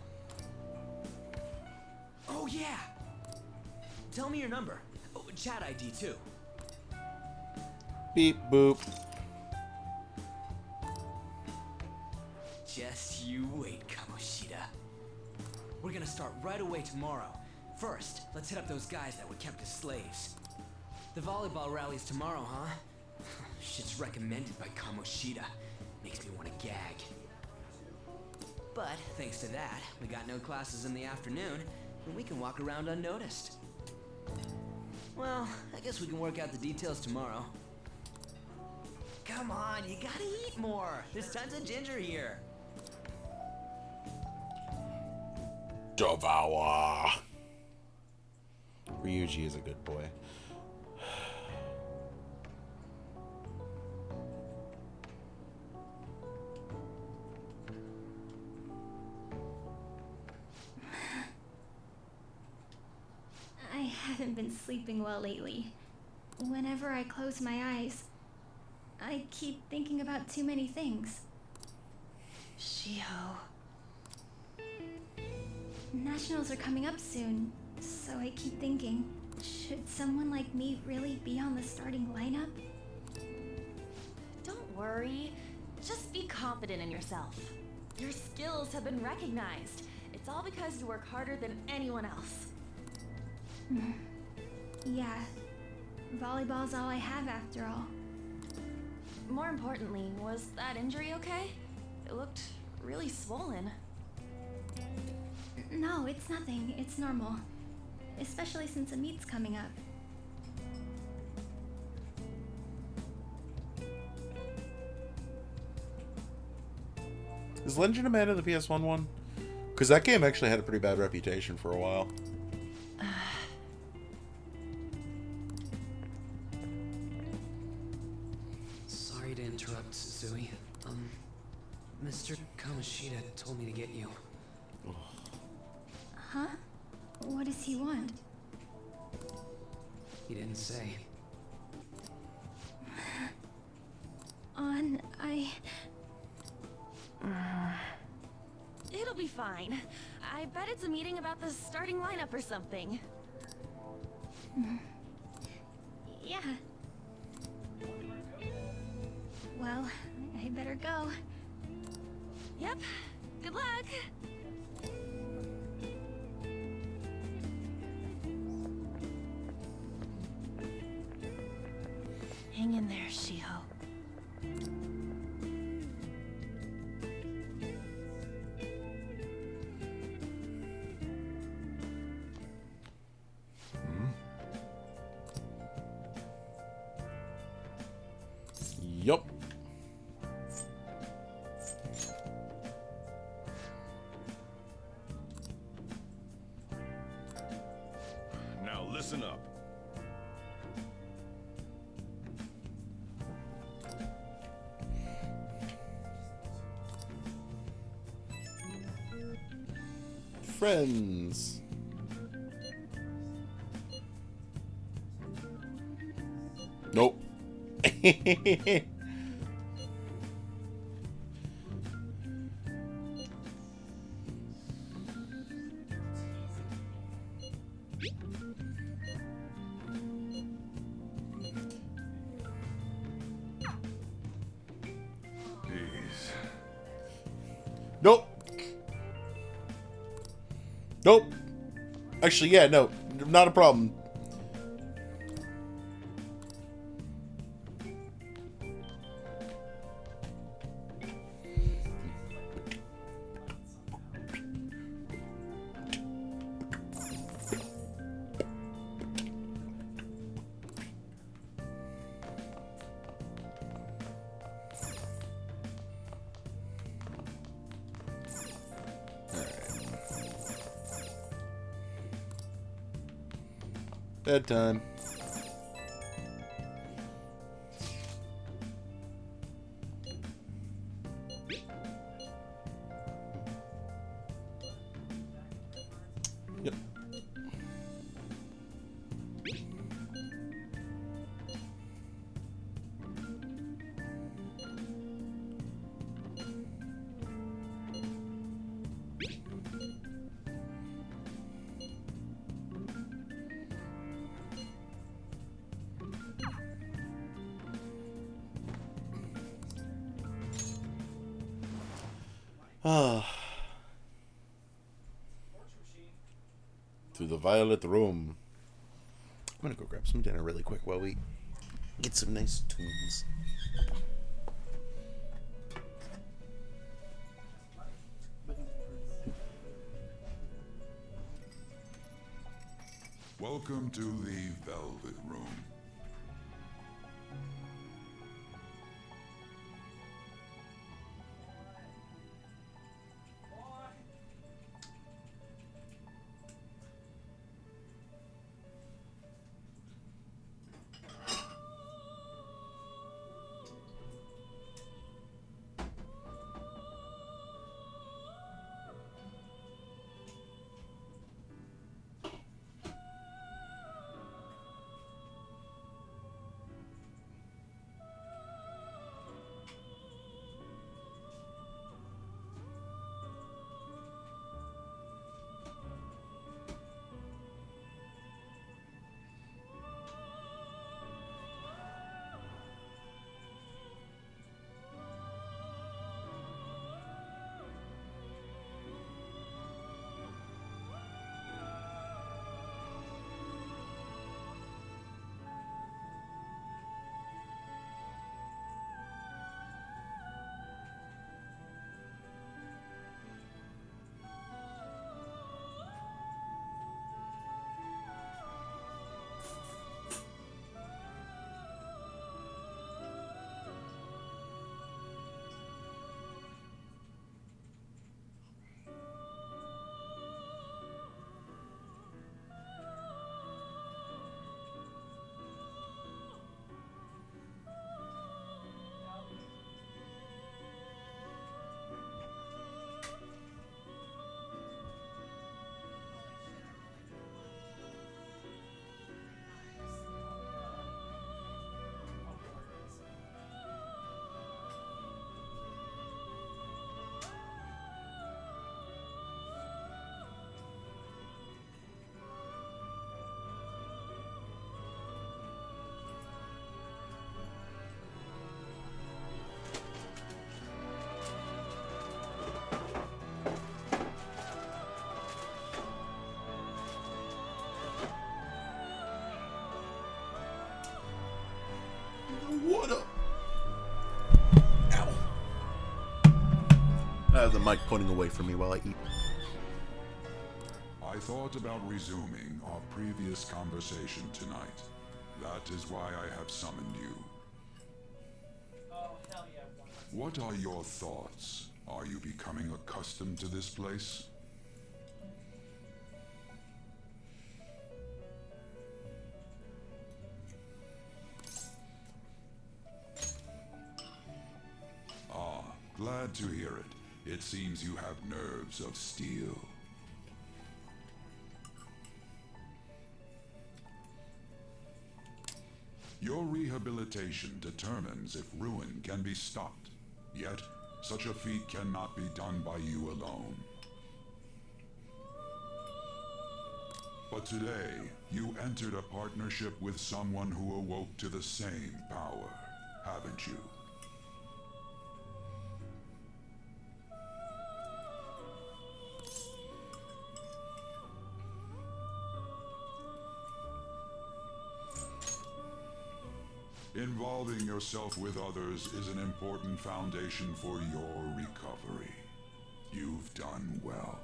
E: Oh yeah! Tell me your number. Oh, chat ID too.
A: Beep boop.
E: Just you wait, Kamoshida. We're gonna start right away tomorrow. First, let's hit up those guys that were kept as slaves. The volleyball rally's tomorrow, huh? Shit's recommended by Kamoshida. Makes me want to gag. But thanks to that, we got no classes in the afternoon, and we can walk around unnoticed. Well, I guess we can work out the details tomorrow. Come on, you gotta eat more. There's tons of ginger here.
A: Devour. Ryuji is a good boy.
G: I haven't been sleeping well lately. Whenever I close my eyes, I keep thinking about too many things. Shiho. Nationals are coming up soon, so I keep thinking, should someone like me really be on the starting lineup?
J: Don't worry. Just be confident in yourself. Your skills have been recognized. It's all because you work harder than anyone else.
G: Yeah. Volleyball's all I have after all.
J: More importantly, was that injury okay? It looked really swollen.
G: No, it's nothing. It's normal. Especially since a meet's coming up.
A: Is Legend of Mana the PS1 one? Because that game actually had a pretty bad reputation for a while.
E: Sorry to interrupt, Zui. Mr. Kamoshida told me to get you.
G: Huh? What does he want?
E: He didn't say.
J: on. It'll be fine. I bet it's a meeting about the starting lineup or something.
G: Yeah. Well, I better go.
J: Yep. Good luck. Hang in there, Shiho.
A: Yup.
D: Now listen up.
A: Friends. Nope.
D: These.
A: Nope. Nope. Actually, yeah, no. Not a problem. Bedtime. Yep. Ah. To the violet room. I'm gonna go grab some dinner really quick while we get some nice tunes.
D: Welcome to the Velvet Room.
A: have the mic pointing away from me while I eat.
D: I thought about resuming our previous conversation tonight. That is why I have summoned you.
B: Oh, hell yeah.
D: What are your thoughts? Are you becoming accustomed to this place? Ah, glad to hear it. It seems you have nerves of steel. Your rehabilitation determines if ruin can be stopped. Yet, such a feat cannot be done by you alone. But today, you entered a partnership with someone who awoke to the same power, haven't you? Involving yourself with others is an important foundation for your recovery. You've done well.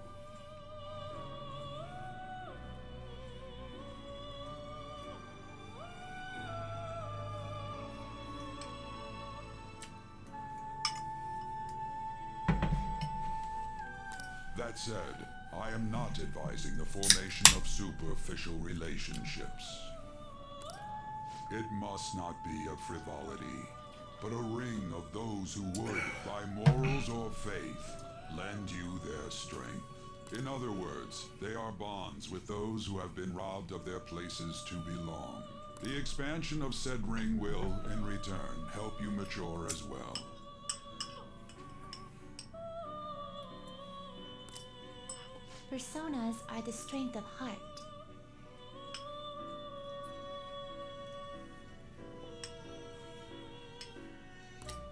D: That said, I am not advising the formation of superficial relationships. It must not be a frivolity, but a ring of those who would, by morals or faith, lend you their strength. In other words, they are bonds with those who have been robbed of their places to belong. The expansion of said ring will, in return, help you mature as well.
K: Personas are the strength of heart.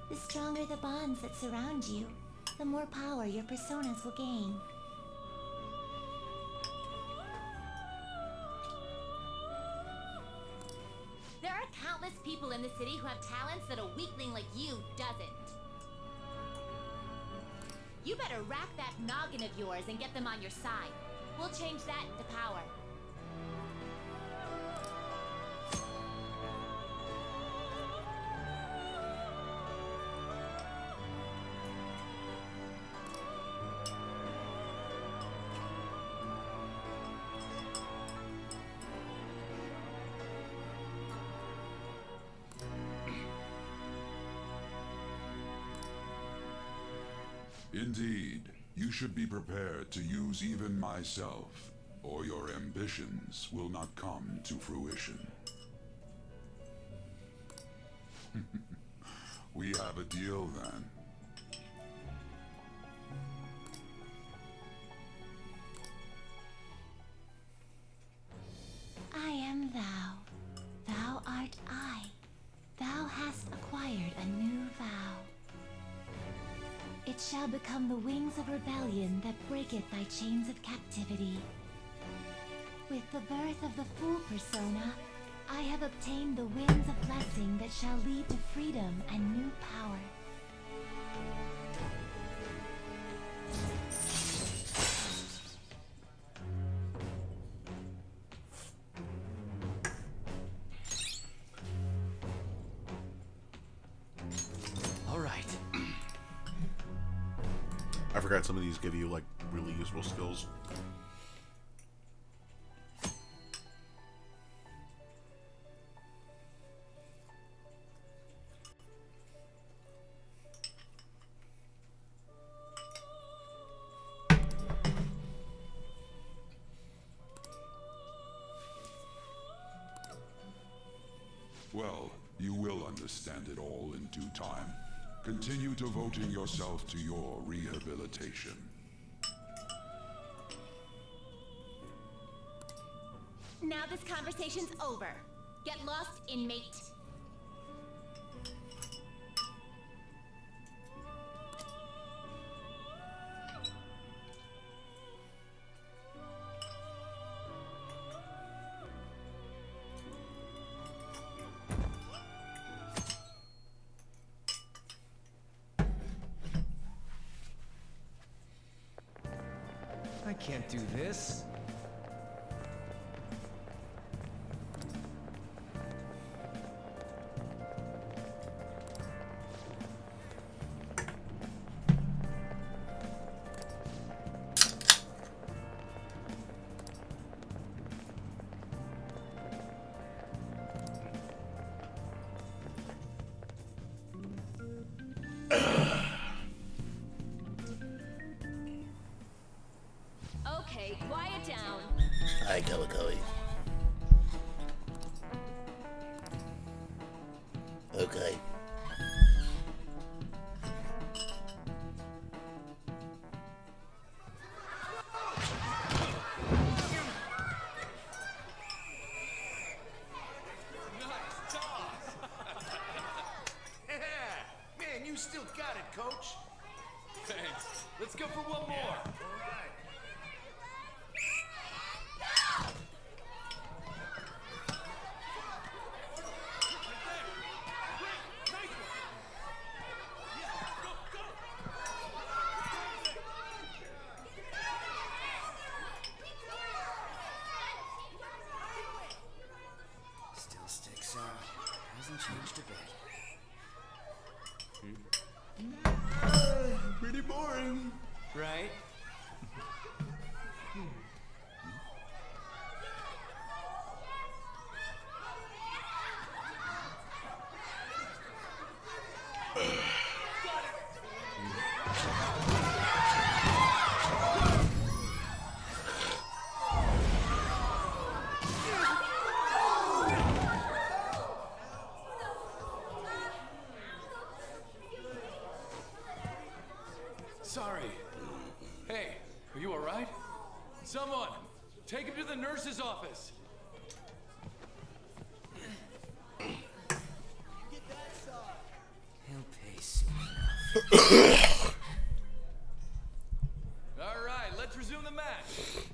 K: The stronger the bonds that surround you, the more power your personas will gain.
J: There are countless people in the city who have talents that a weakling like you doesn't. You better rack that noggin of yours and get them on your side. We'll change that into power.
D: Indeed, you should be prepared to use even myself, or your ambitions will not come to fruition. We have a deal then.
K: I am thou. Thou art I. Thou hast acquired a new vow. It shall become the wings of rebellion that breaketh thy chains of captivity. With the birth of the Fool persona, I have obtained the winds of blessing that shall lead to freedom and new power.
E: All right.
A: I forgot some of these give you like really useful skills.
D: Well, you will understand it all in due time. Continue devoting yourself to your rehabilitation.
J: Now this conversation's over. Get lost, inmate.
E: can't do this.
J: Okay, quiet down.
A: Hi, Kalikali. Okay.
L: Man, you still got it, coach.
H: Thanks. Let's go for one more.
I: Still sticks out. Hasn't changed a bit.
L: Pretty boring.
E: Right?
H: Sorry. Hey, are you alright? Someone, take him to the nurse's office.
I: He'll pay soon enough.
H: Alright, let's resume the match.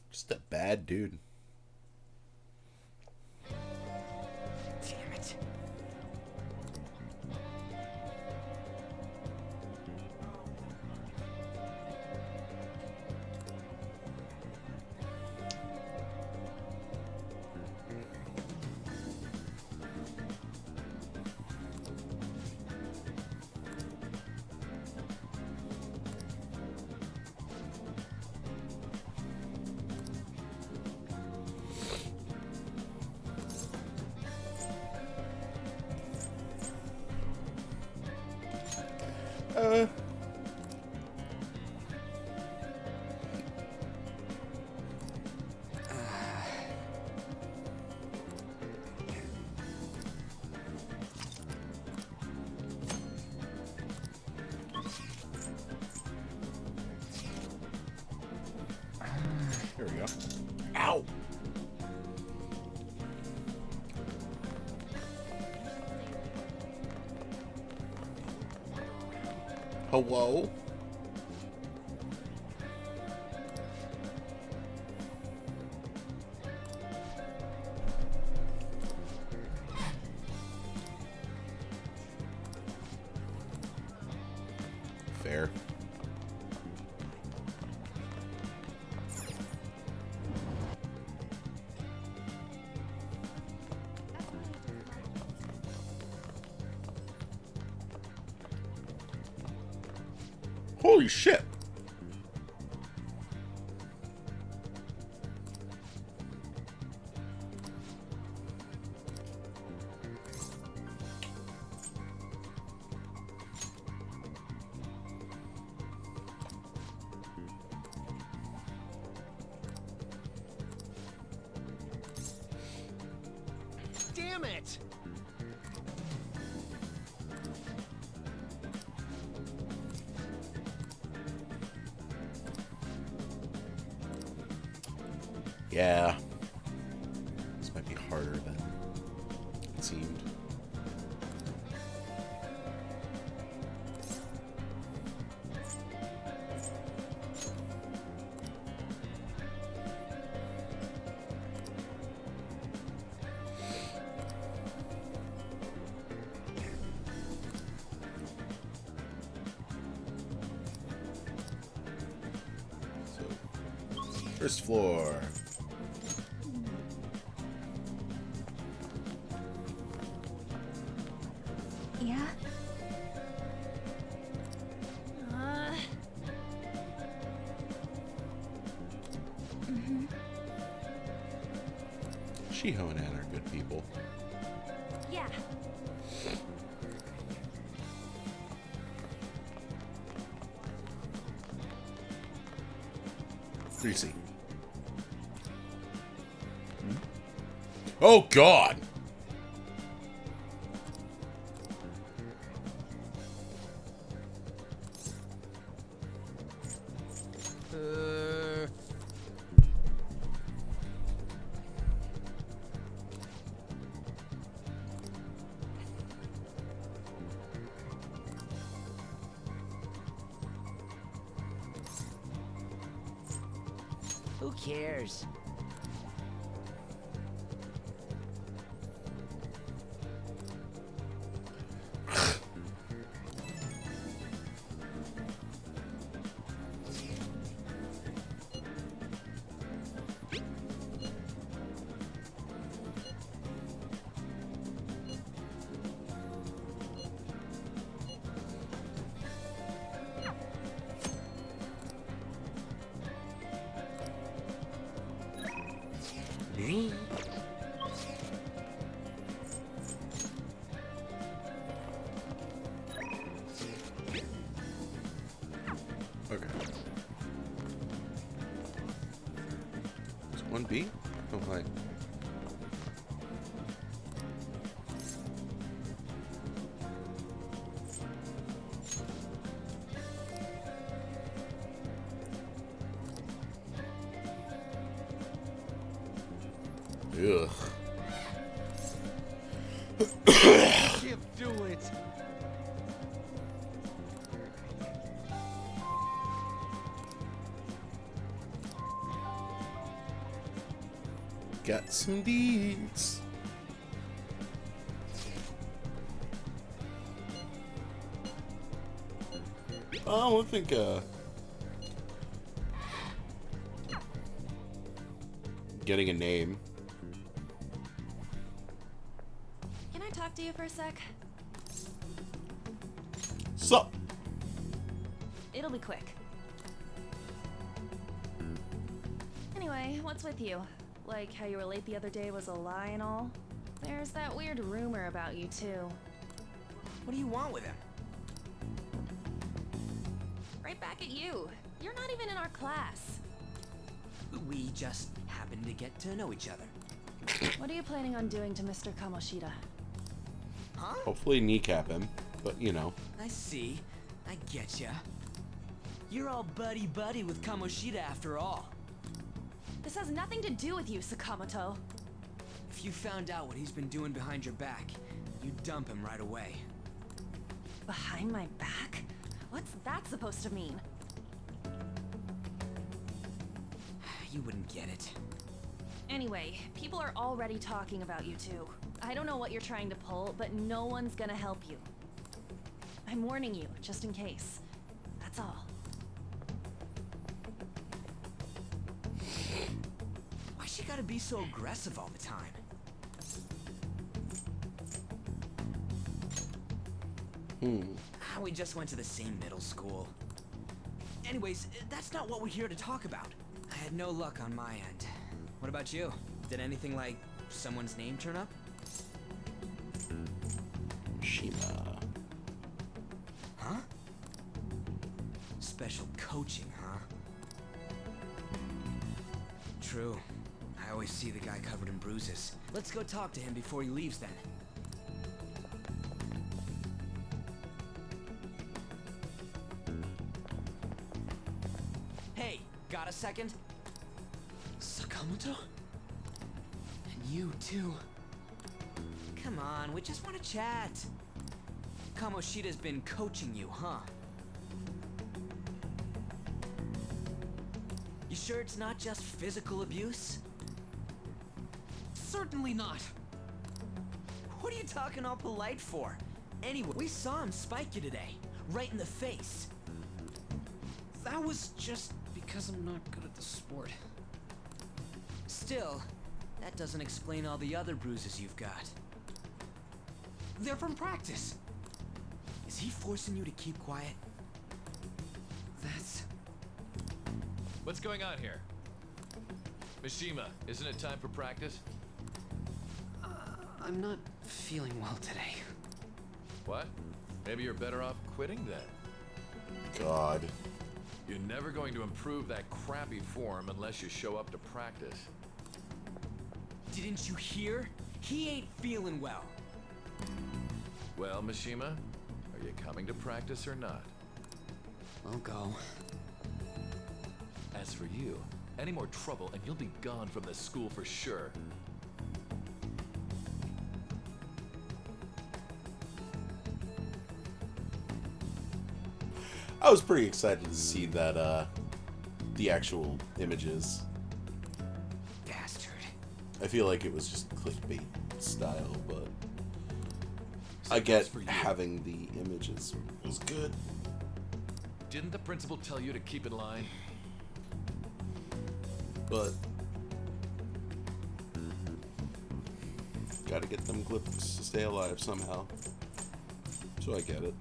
A: Just a bad dude.
E: Damn it.
A: Here we go. Ow! Hello? Fair. Holy shit!
E: Damn it!
A: Yeah. This might be harder than it seemed. First floor.
J: Yeah?
A: Shiho and Ann are good people.
J: Yeah.
A: Greasy. Oh God!
E: Who cares?
A: Okay. Is it 1B? Oh, hi. Ugh.
E: Can't do it.
A: Got some deeds. Oh, I think, getting a name.
J: Can I talk to you for a sec?
A: Sup?
J: It'll be quick. Anyway, what's with you? Like how you were late the other day was a lie and all? There's that weird rumor about you too.
E: What do you want with him?
J: Right back at you. You're not even in our class.
E: We just happen to get to know each other.
J: What are you planning on doing to Mr. Kamoshida?
E: Huh?
A: Hopefully kneecap him, but you know.
E: I see. I getcha. You're all buddy-buddy with Kamoshida after all.
J: This has nothing to do with you, Sakamoto.
E: If you found out what he's been doing behind your back, you'd dump him right away.
J: Behind my back? What's that supposed to mean?
E: You wouldn't get it.
J: Anyway, people are already talking about you two. I don't know what you're trying to pull, but no one's gonna help you. I'm warning you, just in case. That's all.
E: Why she gotta be so aggressive all the time? We just went to the same middle school. Anyways, that's not what we're here to talk about. I had no luck on my end. What about you? Did anything like someone's name turn up?
A: Shima.
E: Huh? Special coaching, huh? True. I always see the guy covered in bruises. Let's go talk to him before he leaves then. Hey, got a second? Sakamoto? And you too. Come on, we just want to chat. Kamoshida's been coaching you, huh? You sure it's not just physical abuse? Certainly not. What are you talking all polite for? Anyway, we saw him spike you today, right in the face.
B: That was just because I'm not good at the sport.
E: Still, that doesn't explain all the other bruises you've got. They're from practice. Is he forcing you to keep quiet? That's...
H: What's going on here? Mishima, isn't it time for practice?
E: I'm not feeling well today.
H: What? Maybe you're better off quitting then.
A: God.
H: You're never going to improve that crappy form unless you show up to practice.
E: Didn't you hear? He ain't feeling well.
H: Well, Mishima, are you coming to practice or not?
E: I'll go.
H: As for you, any more trouble and you'll be gone from this school for sure.
A: I was pretty excited to see that, the actual images.
E: Bastard.
A: I feel like it was just clickbait style, but I get having the images was good.
H: Didn't the principal tell you to keep in line?
A: But gotta get them clips to stay alive somehow. So I get it.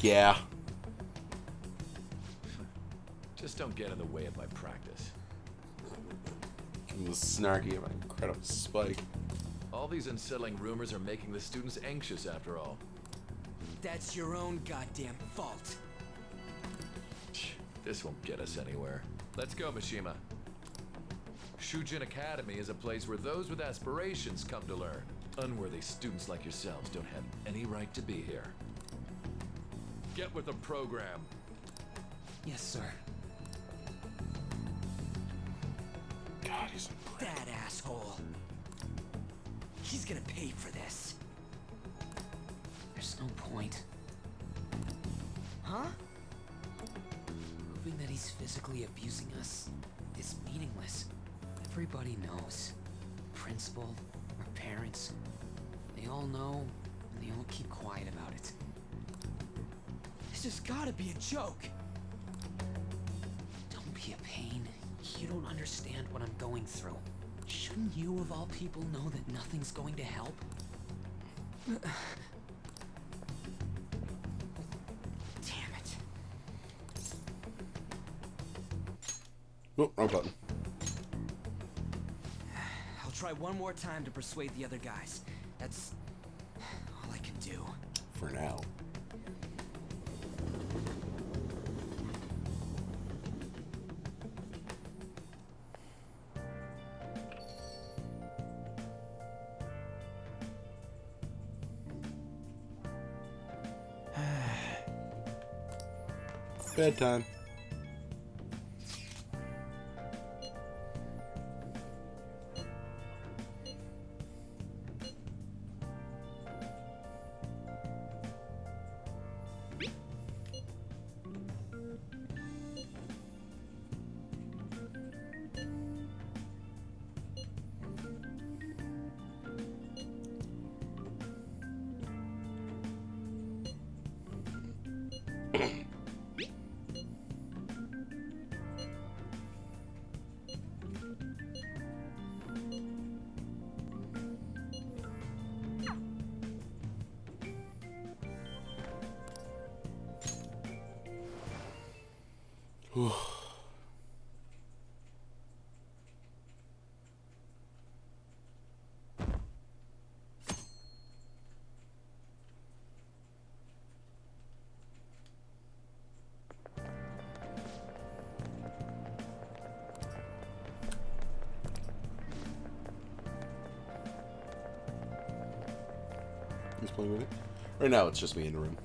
A: Yeah.
H: Just don't get in the way of my practice.
A: From the snarky of an incredible spike.
H: All these unsettling rumors are making the students anxious after all.
E: That's your own goddamn fault.
H: This won't get us anywhere. Let's go, Mishima. Shujin Academy is a place where those with aspirations come to learn. Unworthy students like yourselves don't have any right to be here. Get with the program.
E: Yes, sir.
A: God, he's
E: that asshole. He's gonna pay for this. There's no point. Huh? Proving that he's physically abusing us is meaningless. Everybody knows. Principal, our parents, they all know, and they all keep quiet about it. This has gotta be a joke. Don't be a pain. You don't understand what I'm going through. Shouldn't you, of all people, know that nothing's going to help? Damn it.
A: Oh, wrong button.
E: I'll try one more time to persuade the other guys. That's all I can do.
A: For now. Bedtime. He's playing with it. Right now, it's just me in the room.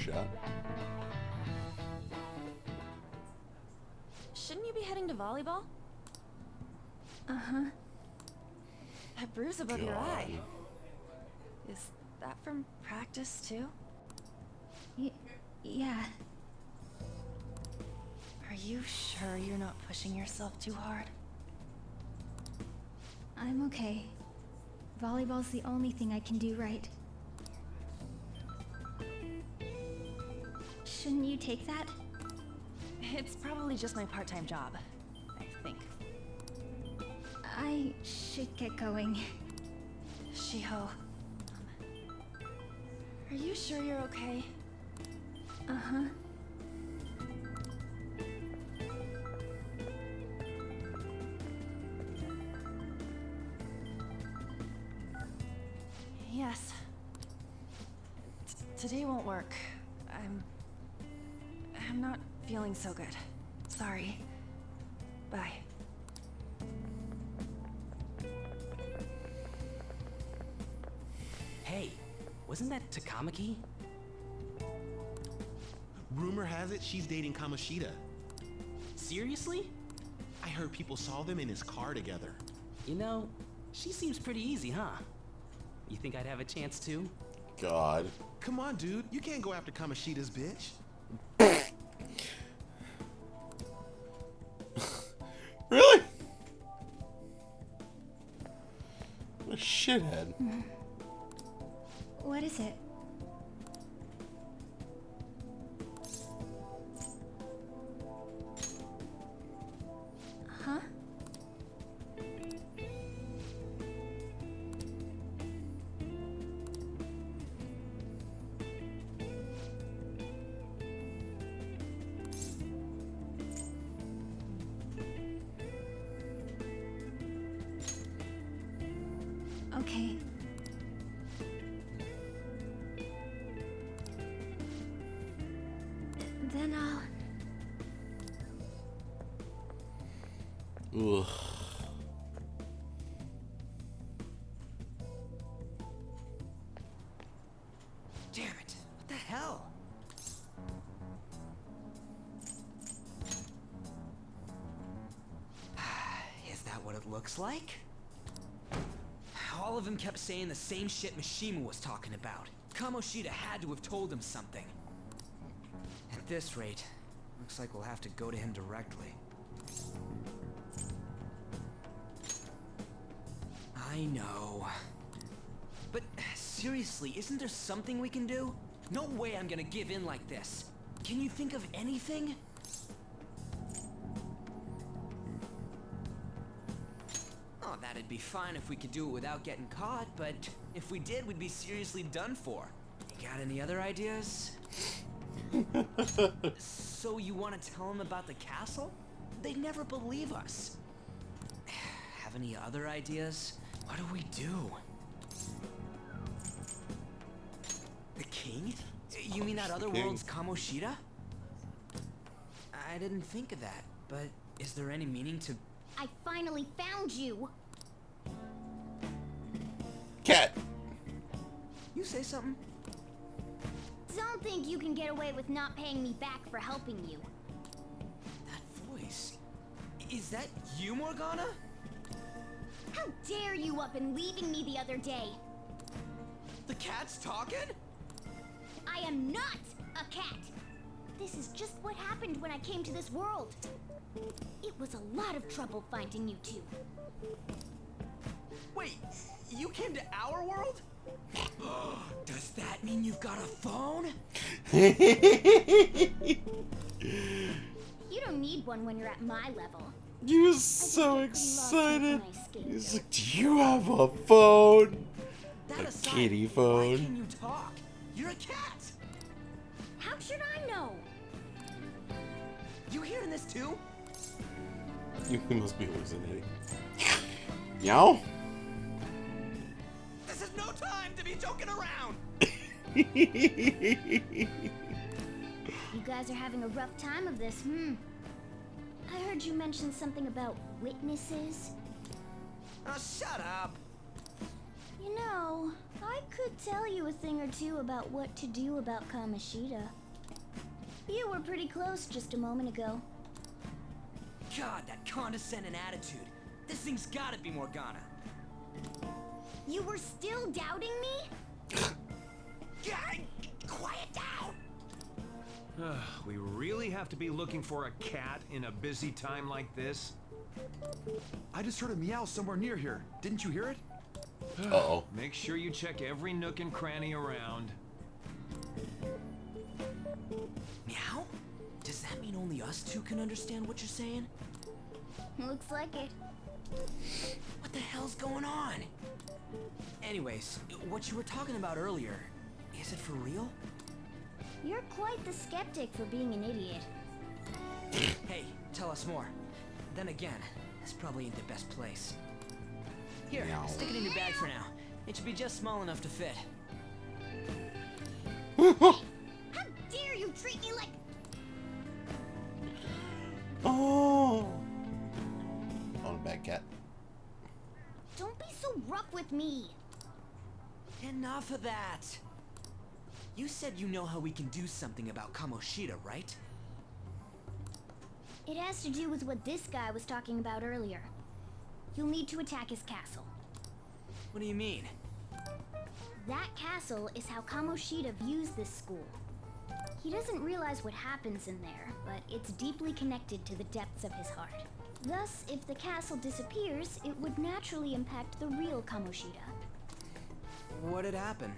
A: shot.
J: Shouldn't you be heading to volleyball? Uh-huh. That bruise above your eye. Is that from practice, too?
G: Yeah.
J: Are you sure you're not pushing yourself too hard?
G: I'm okay. Volleyball's the only thing I can do right. Shouldn't you take that?
J: It's probably just my part-time job, I think.
G: I should get going.
J: Shiho. Are you sure you're okay?
G: Uh-huh.
J: Yes. Today won't work. I'm not feeling so good. Sorry. Bye.
M: Hey, wasn't that Takamaki?
N: Rumor has it she's dating Kamoshida.
M: Seriously?
N: I heard people saw them in his car together.
M: You know, she seems pretty easy, huh? You think I'd have a chance too?
A: God.
N: Come on, dude. You can't go after Kamoshida's bitch.
A: Really? What a shithead.
G: What is it? Huh? Okay. Then I'll...
A: Ugh.
E: Damn it! What the hell? Is that what it looks like? All of them kept saying the same shit Mishima was talking about. Kamoshida had to have told him something. At this rate, looks like we'll have to go to him directly. I know. But seriously, isn't there something we can do? No way I'm gonna give in like this. Can you think of anything? Oh, that'd be fine if we could do it without getting caught, but if we did, we'd be seriously done for. You got any other ideas? So you want to tell them about the castle? They'd never believe us. Have any other ideas? What do we do? The king? You mean that other world's Kamoshida? I didn't think of that, but is there any meaning to...
G: I finally found you!
A: Cat!
E: You say something?
G: Don't think you can get away with not paying me back for helping you.
E: That voice... Is that you, Morgana?
G: How dare you up and leaving me the other day?
E: The cat's talking?
G: I am not a cat! This is just what happened when I came to this world. It was a lot of trouble finding you two.
E: Wait, you came to our world? Does that mean you've got a phone?
G: You don't need one when you're at my level.
A: He was so excited. He's like, do you have a phone?
E: That
A: A
E: aside,
A: kitty
E: why
A: phone.
E: can you talk? You're a cat!
G: How should I know?
E: You hearing this too?
A: You must be hallucinating. Meow?
E: This is no time to be joking around!
G: You guys are having a rough time of this, I heard you mention something about witnesses.
E: Oh, shut up!
G: You know, I could tell you a thing or two about what to do about Kamoshida. You were pretty close just a moment ago.
E: God, that condescending attitude. This thing's gotta be Morgana.
G: You were still doubting me?
E: Quiet down!
O: We really have to be looking for a cat in a busy time like this?
P: I just heard a meow somewhere near here. Didn't you hear it?
A: Uh-oh.
O: Make sure you check every nook and cranny around.
E: Meow? Does that mean only us two can understand what you're saying?
G: Looks like it.
E: What the hell's going on? Anyways, what you were talking about earlier, is it for real?
G: You're quite the skeptic for being an idiot.
E: Hey, tell us more. Then again, this probably ain't the best place. Here, stick it in your bag for now. It should be just small enough to fit.
G: How dare you treat me like...
A: Oh, a bad cat.
G: Don't be so rough with me.
E: Enough of that. You said you know how we can do something about Kamoshida, right?
G: It has to do with what this guy was talking about earlier. You'll need to attack his castle.
E: What do you mean?
G: That castle is how Kamoshida views this school. He doesn't realize what happens in there, but it's deeply connected to the depths of his heart. Thus, if the castle disappears, it would naturally impact the real Kamoshida.
E: What'd happen?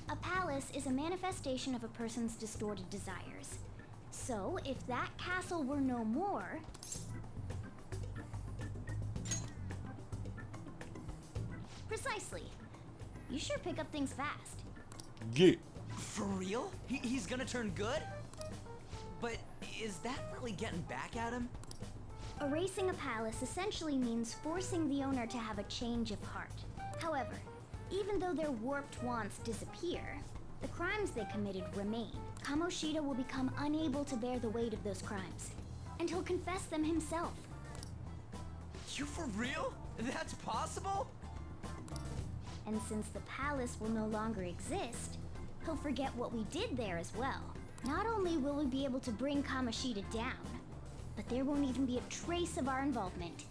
G: A palace is a manifestation of a person's distorted desires. So, if that castle were no more... Precisely. You sure pick up things fast.
A: Yeah.
E: For real? He's gonna turn good? But is that really getting back at him?
G: Erasing a palace essentially means forcing the owner to have a change of heart. However, even though their warped wants disappear, the crimes they committed remain. Kamoshida will become unable to bear the weight of those crimes, and he'll confess them himself.
E: You for real? That's possible?
G: And since the palace will no longer exist, he'll forget what we did there as well. Not only will we be able to bring Kamoshida down, but there won't even be a trace of our involvement.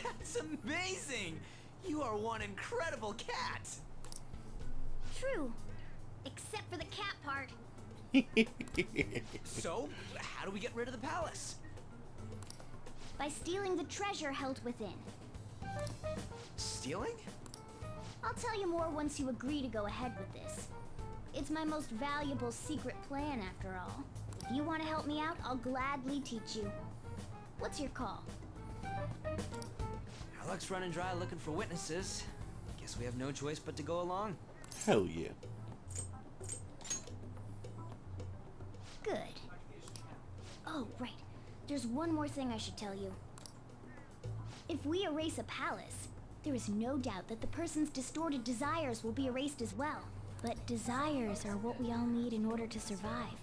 E: That's amazing! You are one incredible cat!
G: True. Except for the cat part.
E: So, how do we get rid of the palace?
G: By stealing the treasure held within.
E: Stealing?
G: I'll tell you more once you agree to go ahead with this. It's my most valuable secret plan, after all. If you want to help me out, I'll gladly teach you. What's your call?
E: Our luck's running dry looking for witnesses. Guess we have no choice but to go along.
A: Hell yeah.
G: Good. Oh, right. There's one more thing I should tell you. If we erase a palace, there is no doubt that the person's distorted desires will be erased as well. But desires are what we all need in order to survive.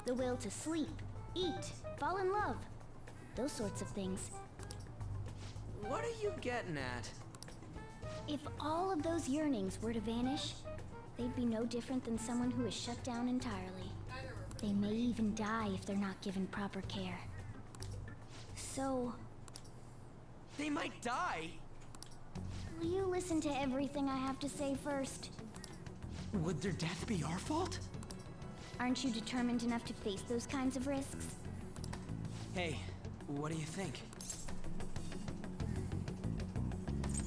G: The will to sleep, eat, fall in love. Those sorts of things.
E: What are you getting at?
G: If all of those yearnings were to vanish, they'd be no different than someone who is shut down entirely. They may even die if they're not given proper care. So...
E: They might die?
G: Will you listen to everything I have to say first?
E: Would their death be our fault?
G: Aren't you determined enough to face those kinds of risks?
E: Hey, what do you think?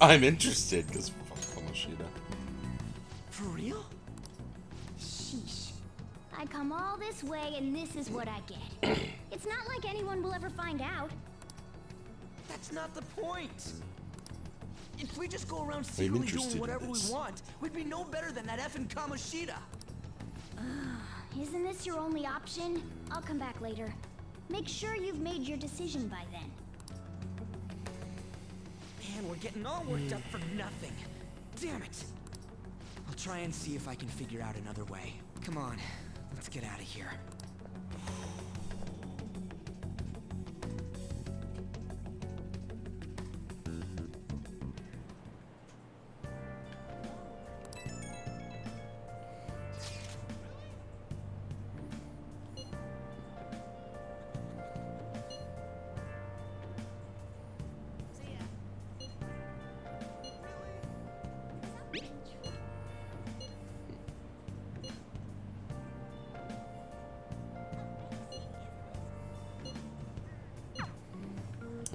A: I'm interested, because fuck Kamoshida.
E: For real?
G: Sheesh. I come all this way and this is what I get. It's not like anyone will ever find out.
E: That's not the point. If we just go around secretly doing whatever we want, we'd be no better than that effing Kamoshida.
G: Isn't this your only option? I'll come back later. Make sure you've made your decision by then.
E: Man, we're getting all worked up for nothing. Damn it. I'll try and see if I can figure out another way. Come on, let's get out of here.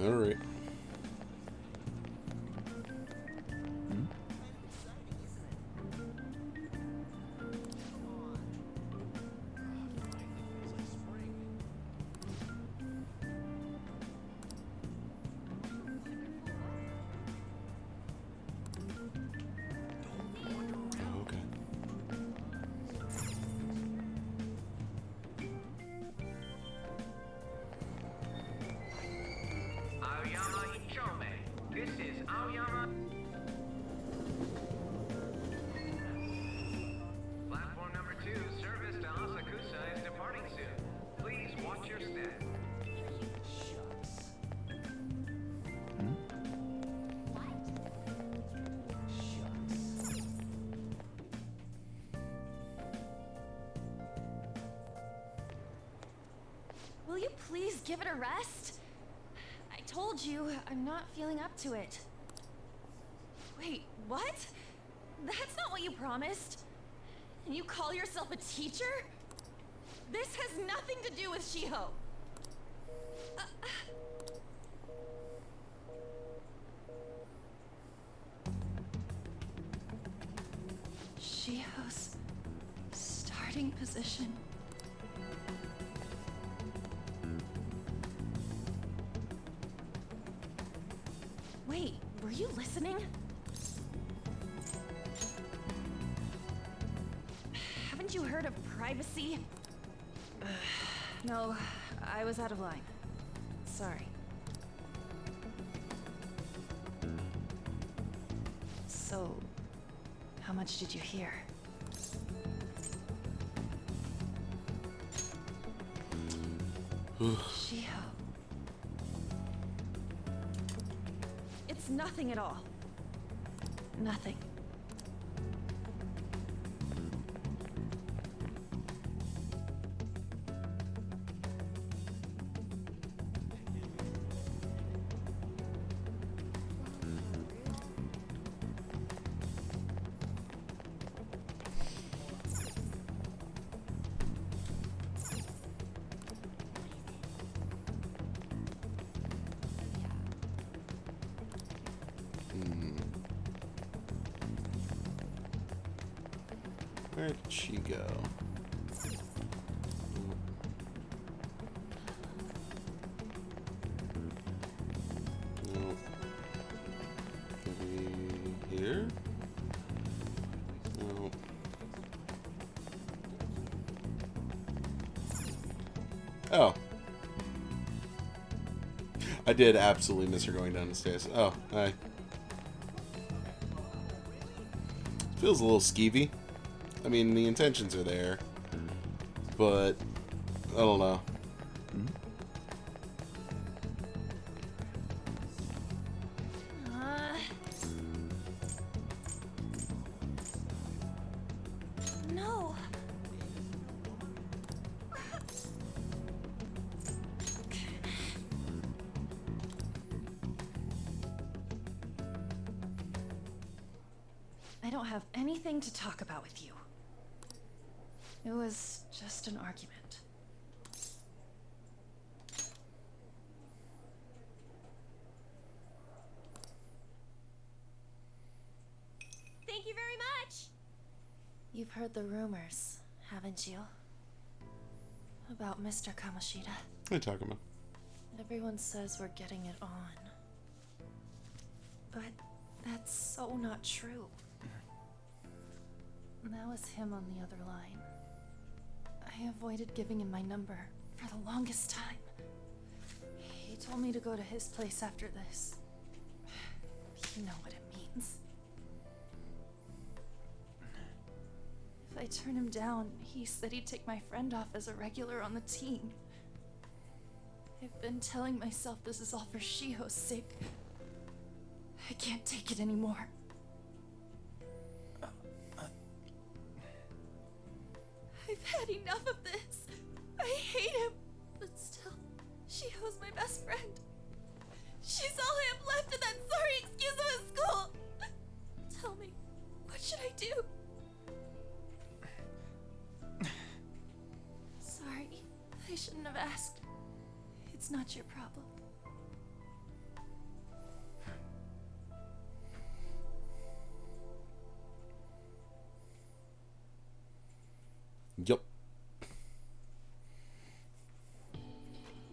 A: All right. Okay.
Q: Aoyama Ichome. This is Aoyama. Platform number 2, service to Asakusa is departing soon. Please watch your step.
J: Will you please give it a rest? I told you, I'm not feeling up to it. Wait, what? That's not what you promised. And you call yourself a teacher? This has nothing to do with Shiho. Shiho's starting position. Wait, were you listening? Haven't you heard of privacy? No, I was out of line. Sorry. So, how much did you hear? Shiho. It's nothing at all. Nothing.
A: Where did she go? No. Maybe here? No. Oh. I did absolutely miss her going down the stairs. Oh, hi. Feels a little skeevy. I mean, the intentions are there, but I don't know.
J: No. I don't have anything to talk about with you. It was just an argument.
C: Thank you very much!
J: You've heard the rumors, haven't you? About Mr. Kamoshida.
A: What are you talking about?
J: Everyone says we're getting it on. But that's so not true. That was him on the other line. I avoided giving him my number for the longest time. He told me to go to his place after this. You know what it means. If I turn him down, he said he'd take my friend off as a regular on the team. I've been telling myself this is all for Shiho's sake. I can't take it anymore. I've had enough of this. I hate him. But still, Shiho's my best friend. She's all I have left in that sorry excuse of a school. Tell me, what should I do? Sorry, I shouldn't have asked. It's not your problem.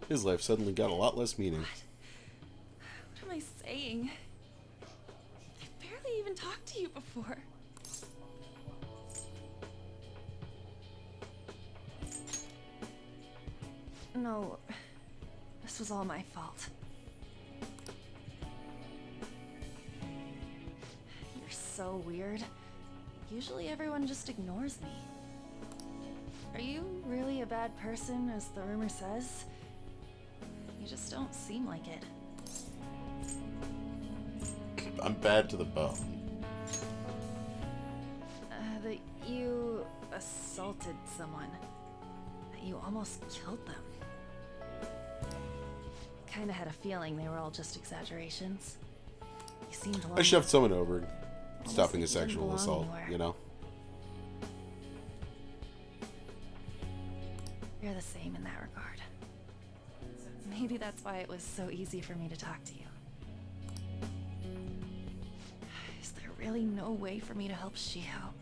A: His life suddenly got a lot less meaning.
J: What am I saying? I barely even talked to you before. No, this was all my fault. You're so weird. Usually everyone just ignores me. Are you really a bad person, as the rumor says? You just don't seem like it.
A: I'm bad to the bone.
J: That you assaulted someone. That you almost killed them. Kinda had a feeling they were all just exaggerations. You seemed
A: I shoved someone over,
J: almost
A: stopping a
J: like you didn't
A: sexual
J: belong
A: assault,
J: anywhere.
A: you know?
J: You're the same in that regard. Maybe that's why it was so easy for me to talk to you. Is there really no way for me to help Shiho?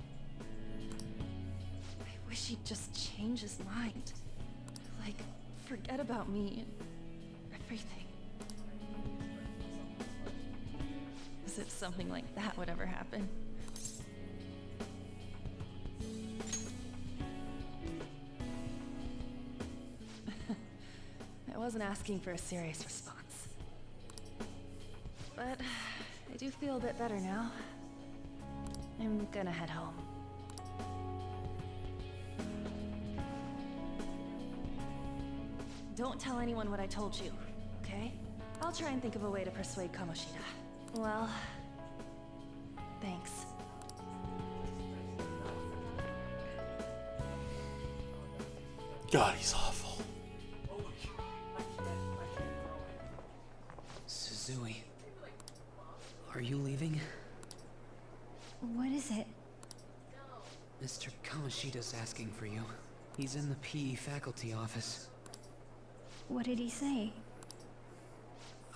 J: I wish he'd just change his mind. Like, forget about me and everything. As if something like that would ever happen. I wasn't asking for a serious response. But I do feel a bit better now. I'm gonna head home. Don't tell anyone what I told you, okay? I'll try and think of a way to persuade Kamoshida. Well, thanks.
A: God, he's awful.
M: Suzui, are you leaving?
K: What is it?
M: Mr. Kamoshida's asking for you. He's in the PE faculty office.
K: What did he say?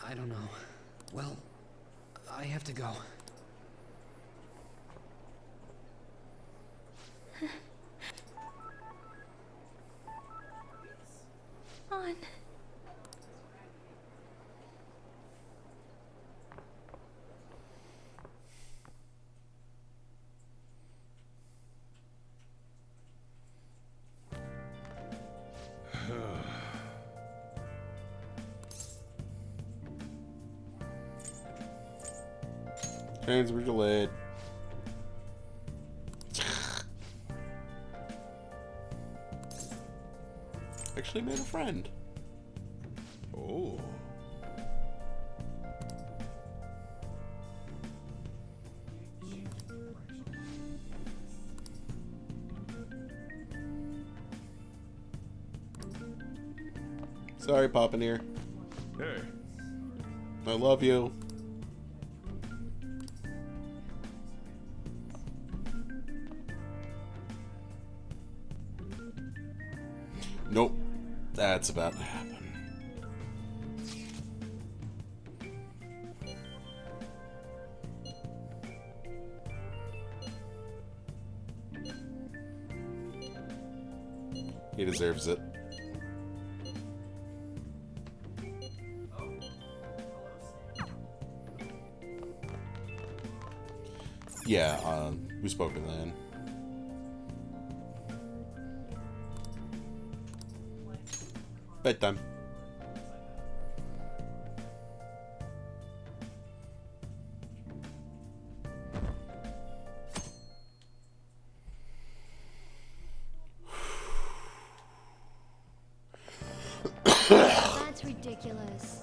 M: I don't know. Well, I have to go.
K: On.
A: Trains were delayed. Actually made a friend. Oh. Sorry, Poppinair.
P: Hey.
A: I love you. Nope. That's about to happen. He deserves it. Yeah, we spoke to then. Bedtime.
G: That's ridiculous.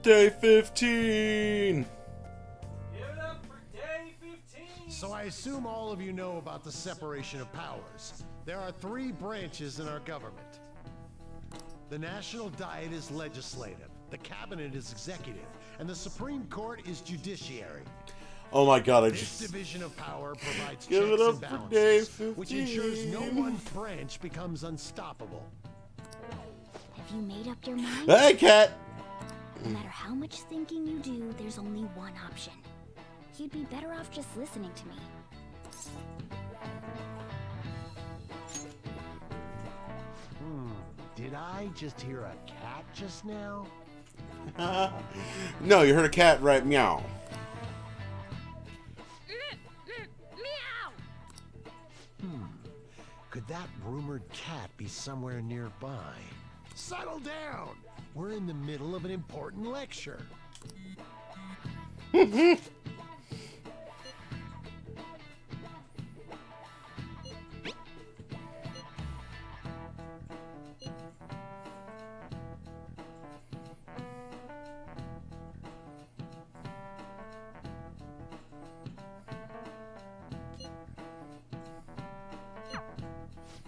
A: Day 15!
B: Give it up for day 15!
L: So I assume all of you know about the separation of powers. There are 3 branches in our government. The National Diet is legislative, the Cabinet is executive, and the Supreme Court is judiciary.
A: Oh my god, I
L: This
A: just...
L: division of power provides
A: Give it
L: checks
A: up
L: and
A: for
L: balances,
A: day 15.
L: which ensures no one branch becomes unstoppable.
G: you made up your mind?
A: Hey, cat!
G: No matter how much thinking you do, there's only one option. You'd be better off just listening to me.
L: Did I just hear a cat just now?
A: No, you heard a cat right meow.
L: Could that rumored cat be somewhere nearby? Settle down! We're in the middle of an important lecture.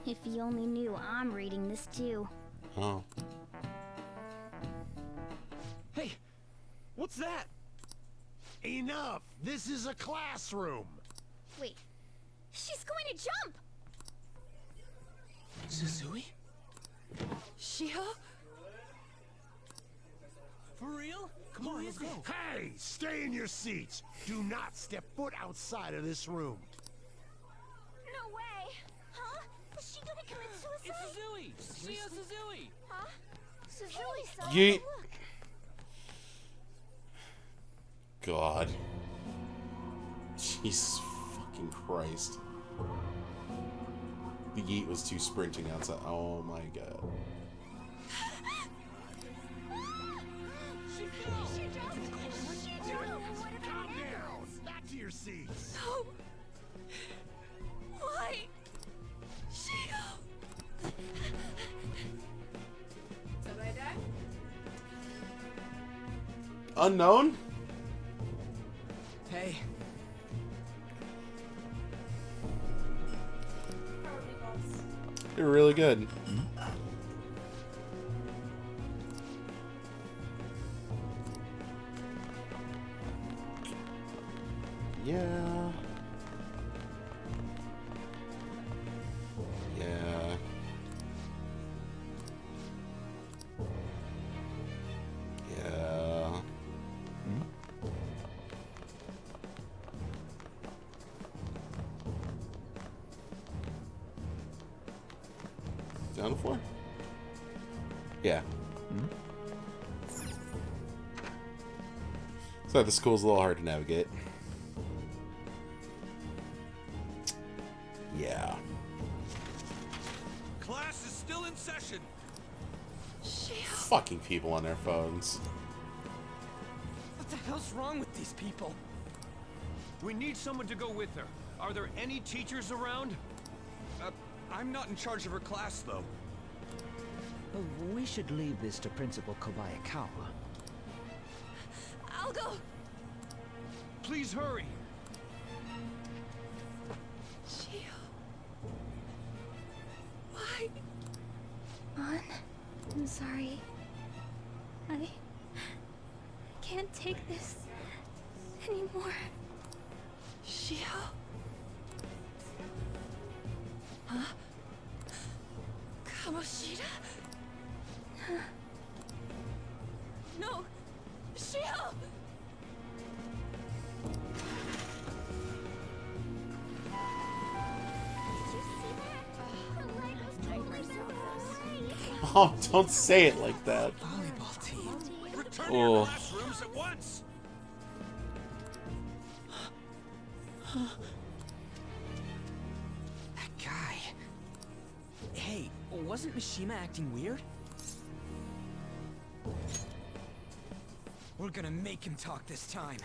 G: If he only knew I'm reading this too.
A: Oh.
E: Hey, what's that?
L: Enough! This is a classroom!
G: Wait, she's going to jump!
E: Suzui?
J: Shio?
E: For real? Come on, let's go.
L: Hey! Stay in your seats! Do not step foot outside of this room.
G: No way! Huh? Is she gonna commit suicide?
E: It's Suzui! Shio Suzui!
G: Huh? Suzui-san?
A: Yeet.
G: Look.
A: God. Jesus fucking Christ. The yeet was too sprinting outside. Oh my god.
L: Calm down! Back to your seats!
J: No. Why? Shio.
C: Somebody die?
A: Unknown?
M: Hey.
A: You're really good. Yeah. Yeah. Yeah. Down the floor? Yeah. So the school's a little hard to navigate. Yeah.
E: Class is still in session.
A: Fucking people on their phones.
E: What the hell's wrong with these people?
O: We need someone to go with her. Are there any teachers around?
N: I'm not in charge of her class, though.
M: Oh, we should leave this to Principal Kobayakawa.
J: I'll go.
O: Please hurry.
J: Shio. Why? An, I'm sorry. I can't take this anymore. Shio? Huh? Kamoshida? No! Shio!
A: Oh, don't say it like that.
E: Volleyball team.
O: Return to your
A: Oh.
O: classrooms at once.
M: That guy. Hey, wasn't Mishima acting weird?
E: We're gonna make him talk this time.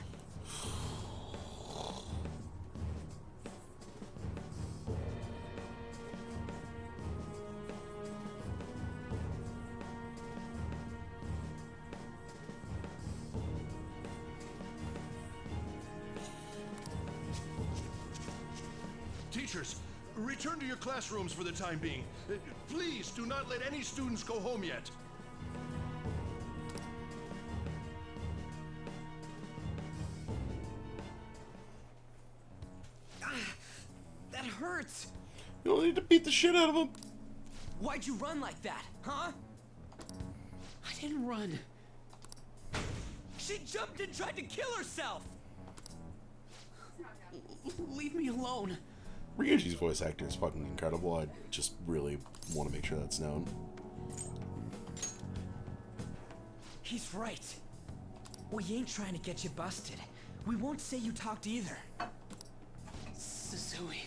R: Teachers, return to your classrooms for the time being. Please do not let any students go home yet.
E: That hurts!
A: You don't need to beat the shit out of him.
E: Why'd you run like that, huh?
M: didn't run. She jumped and tried to kill herself! Leave me alone.
A: Ryuji's voice actor is fucking incredible. I just really want to make sure that's known.
M: He's right. We ain't trying to get you busted. We won't say you talked either. Suzui.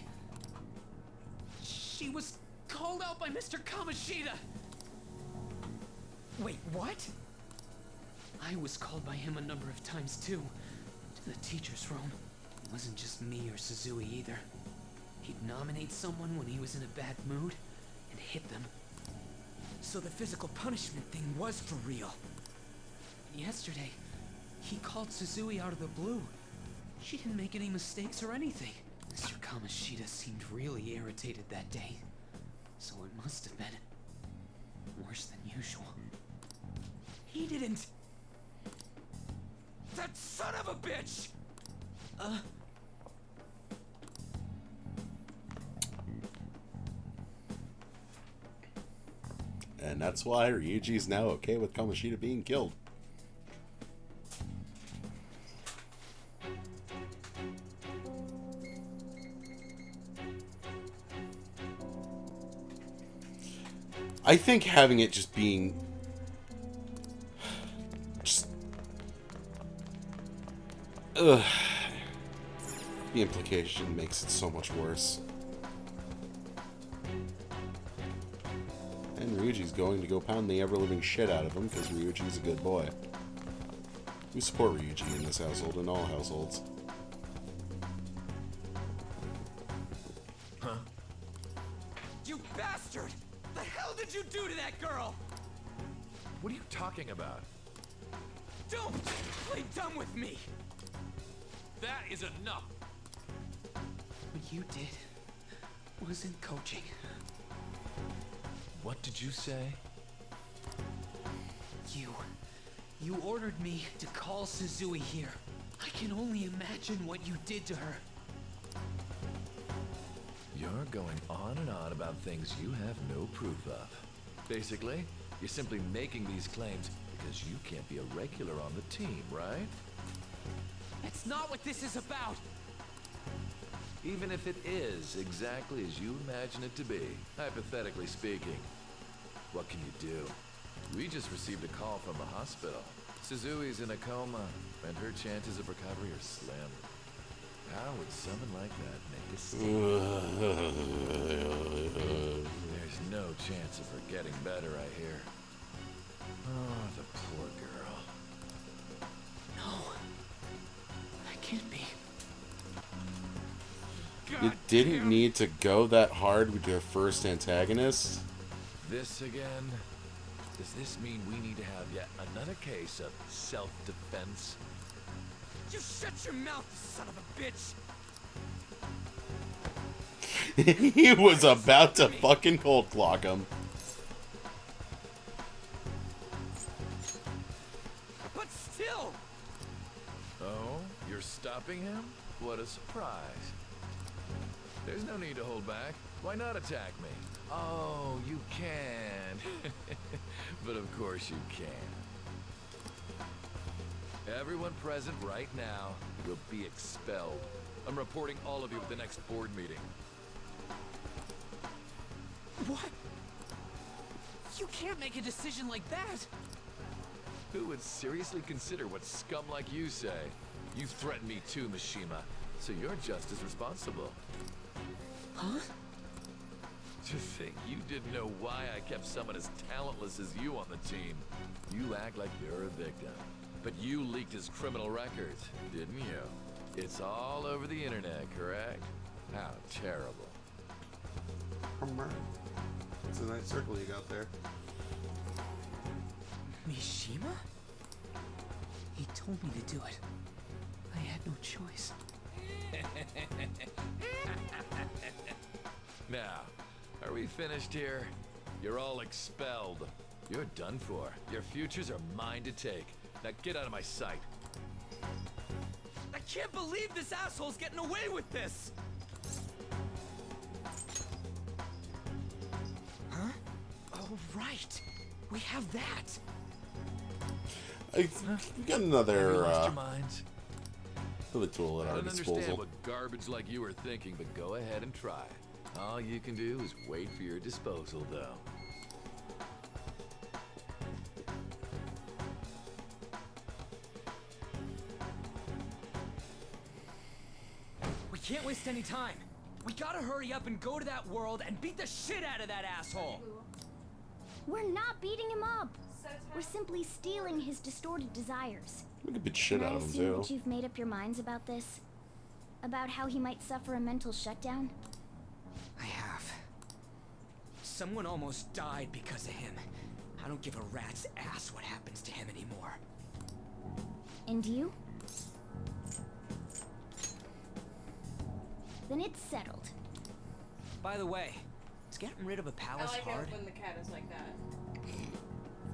M: She was called out by Mr. Kamoshida. Wait, what? I was called by him a number of times too. To the teacher's room. It wasn't just me or Suzui either. He'd nominate someone when he was in a bad mood and hit them. So the physical punishment thing was for real. Yesterday, he called Suzui out of the blue. She didn't make any mistakes or anything. Mr. Kamoshida seemed really irritated that day. So it must have been worse than usual. He didn't... That son of a bitch!
A: And that's why Ryuji's now okay with Kamoshida being killed. I think having it just being... Ugh. The implication makes it so much worse. And Ryuji's going to go pound the ever-living shit out of him because Ryuji's a good boy. We support Ryuji in this household and all households.
M: Huh? You bastard! The hell did you do to that girl?
H: What are you talking about?
M: Don't play dumb with me!
H: That is enough!
M: What you did wasn't coaching.
H: What did you say?
M: You ordered me to call Suzui here. I can only imagine what you did to her.
H: You're going on and on about things you have no proof of. Basically, you're simply making these claims because you can't be a regular on the team, right?
M: That's not what this is about!
H: Even if it is exactly as you imagine it to be, hypothetically speaking, what can you do? We just received a call from the hospital. Suzui's in a coma, and her chances of recovery are slim. How would someone like that make a statement? There's no chance of her getting better, I hear. Oh, the poor girl.
M: No. I can't be.
A: You didn't need to go that hard with your first antagonist.
H: This again? Does this mean we need to have yet another case of self-defense?
M: You shut your mouth, son of a bitch!
A: He was about to fucking cold clock him.
M: But still!
H: Oh, you're stopping him? What a surprise. There's no need to hold back. Why not attack me? Oh, you can. But of course you can. Everyone present right now will be expelled. I'm reporting all of you at the next board meeting.
M: What? You can't make a decision like that!
H: Who would seriously consider what scum like you say? You threatened me too, Mishima, so you're just as responsible.
M: Huh?
H: To think you didn't know why I kept someone as talentless as you on the team. You act like you're a victim. But you leaked his criminal records, didn't you? It's all over the internet, correct? How terrible.
A: It's a nice circle you got there.
M: Mishima? He told me to do it. I had no choice.
H: Now, are we finished here? You're all expelled. You're done for. Your futures are mine to take. Now get out of my sight.
M: I can't believe this asshole's getting away with this! Huh? Oh, right. We have that.
A: We got another
H: Masterminds.
A: another tool at
H: I
A: our
H: don't understand
A: disposal.
H: what garbage like you are thinking, but go ahead and try. All you can do is wait for your disposal, though.
M: We can't waste any time. We gotta hurry up and go to that world and beat the shit out of that asshole.
G: We're not beating him up. We're simply stealing his distorted desires.
A: We could beat shit
G: Can
A: out
G: I
A: of him
G: assume
A: too.
G: that you've made up your minds about this? About how he might suffer a mental shutdown?
M: I have. Someone almost died because of him. I don't give a rat's ass what happens to him anymore.
G: And you? Then it's settled.
M: By the way, is getting rid of a
C: I
M: palace
C: like
M: hard?
C: it when the cat is like that.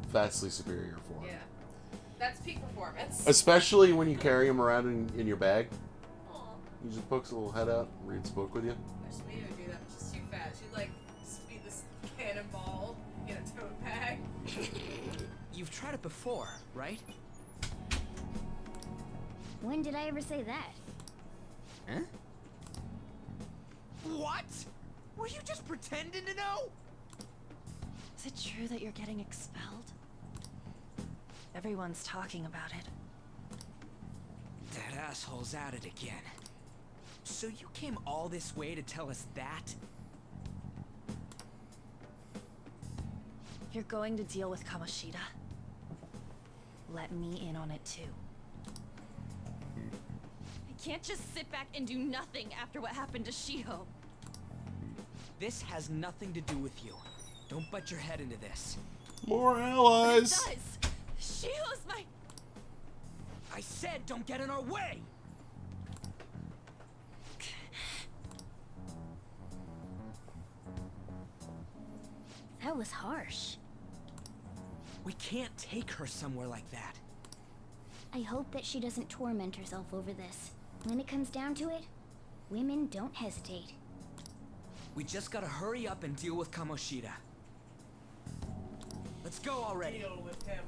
A: Vastly superior form.
C: Yeah. That's peak performance.
A: Especially when you carry him around in your bag. He just pokes a little head out, reads a book with you.
C: I should maybe do that, but she's too fat. She'd like speed this cannonball in a tote bag.
M: You've tried it before, right?
G: When did I ever say that?
M: Huh? What? Were you just pretending to know?
J: Is it true that you're getting expelled? Everyone's talking about it.
M: That asshole's at it again. So you came all this way to tell us that?
J: You're going to deal with Kamoshida. Let me in on it too. I can't just sit back and do nothing after what happened to Shiho.
M: This has nothing to do with you. Don't butt your head into this.
A: More allies.
J: It does. Shiho's my...
M: I said don't get in our way!
G: That was harsh.
M: We can't take her somewhere like that.
G: I hope that she doesn't torment herself over this. When it comes down to it, women don't hesitate.
M: We just gotta hurry up and deal with Kamoshida. Let's go already.
B: Deal with him.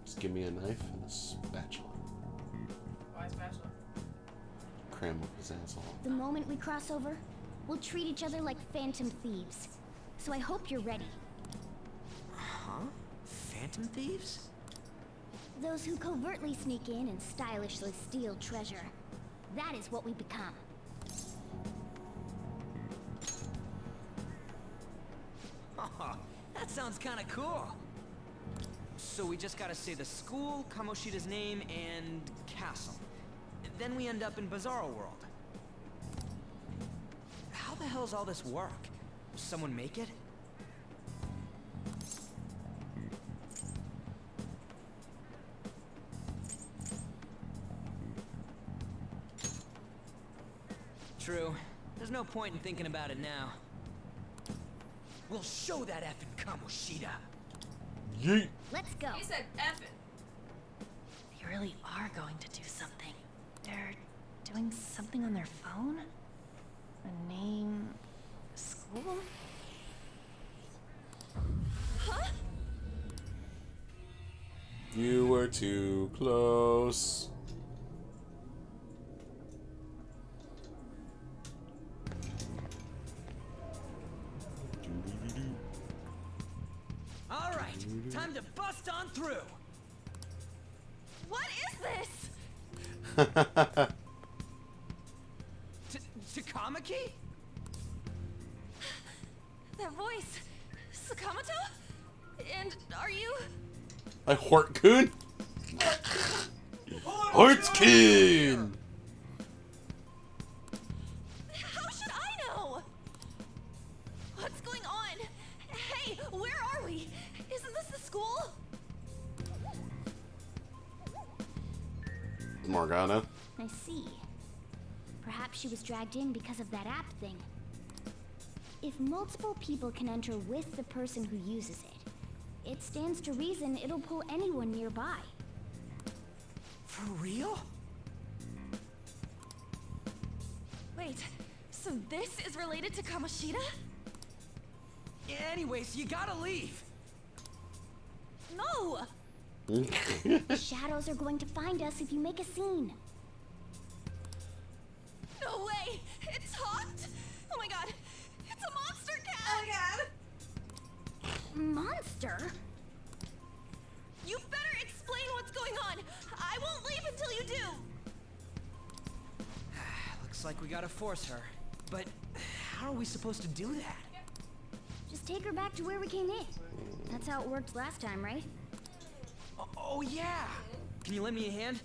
A: Just give me a knife and a spatula.
B: Why spatula?
A: Cram up his asshole.
G: The moment we cross over, we'll treat each other like phantom thieves. So I hope you're ready.
M: Huh? Phantom thieves?
G: Those who covertly sneak in and stylishly steal treasure. That is what we become.
M: That sounds kinda cool. So we just gotta say the school, Kamoshida's name, and castle. Then we end up in Bizarro World. How the hell's all this work? Someone make it? True. There's no point in thinking about it now. We'll show that effing Kamoshida.
A: Yeet.
G: Let's go.
C: He said effing.
J: They really are going to do something. They're doing something on their phone? A name... school? Huh?
A: You were too close.
M: All right, time to bust on through.
J: What is this?
M: Takamaki?
J: That voice. Sakamoto? And are you...
A: A Hortkun? Hortkun!
J: How should I know? What's going on? Hey, where are we? Isn't this the school?
A: Morgana.
G: I see. Perhaps she was dragged in because of that app thing. If multiple people can enter with the person who uses it, it stands to reason it'll pull anyone nearby.
M: For real?
J: Wait, so this is related to Kamoshida?
M: Anyways, you gotta leave.
J: No!
G: The shadows are going to find us if you make a scene.
J: No way! It's hot! Oh my god! It's a monster cat!
C: Oh my god!
G: Monster?
J: You better explain what's going on! I won't leave until you do!
E: Looks like we gotta force her. But how are we supposed to do that?
G: Just take her back to where we came in. That's how it worked last time, right?
E: Oh yeah! Can you lend me a hand?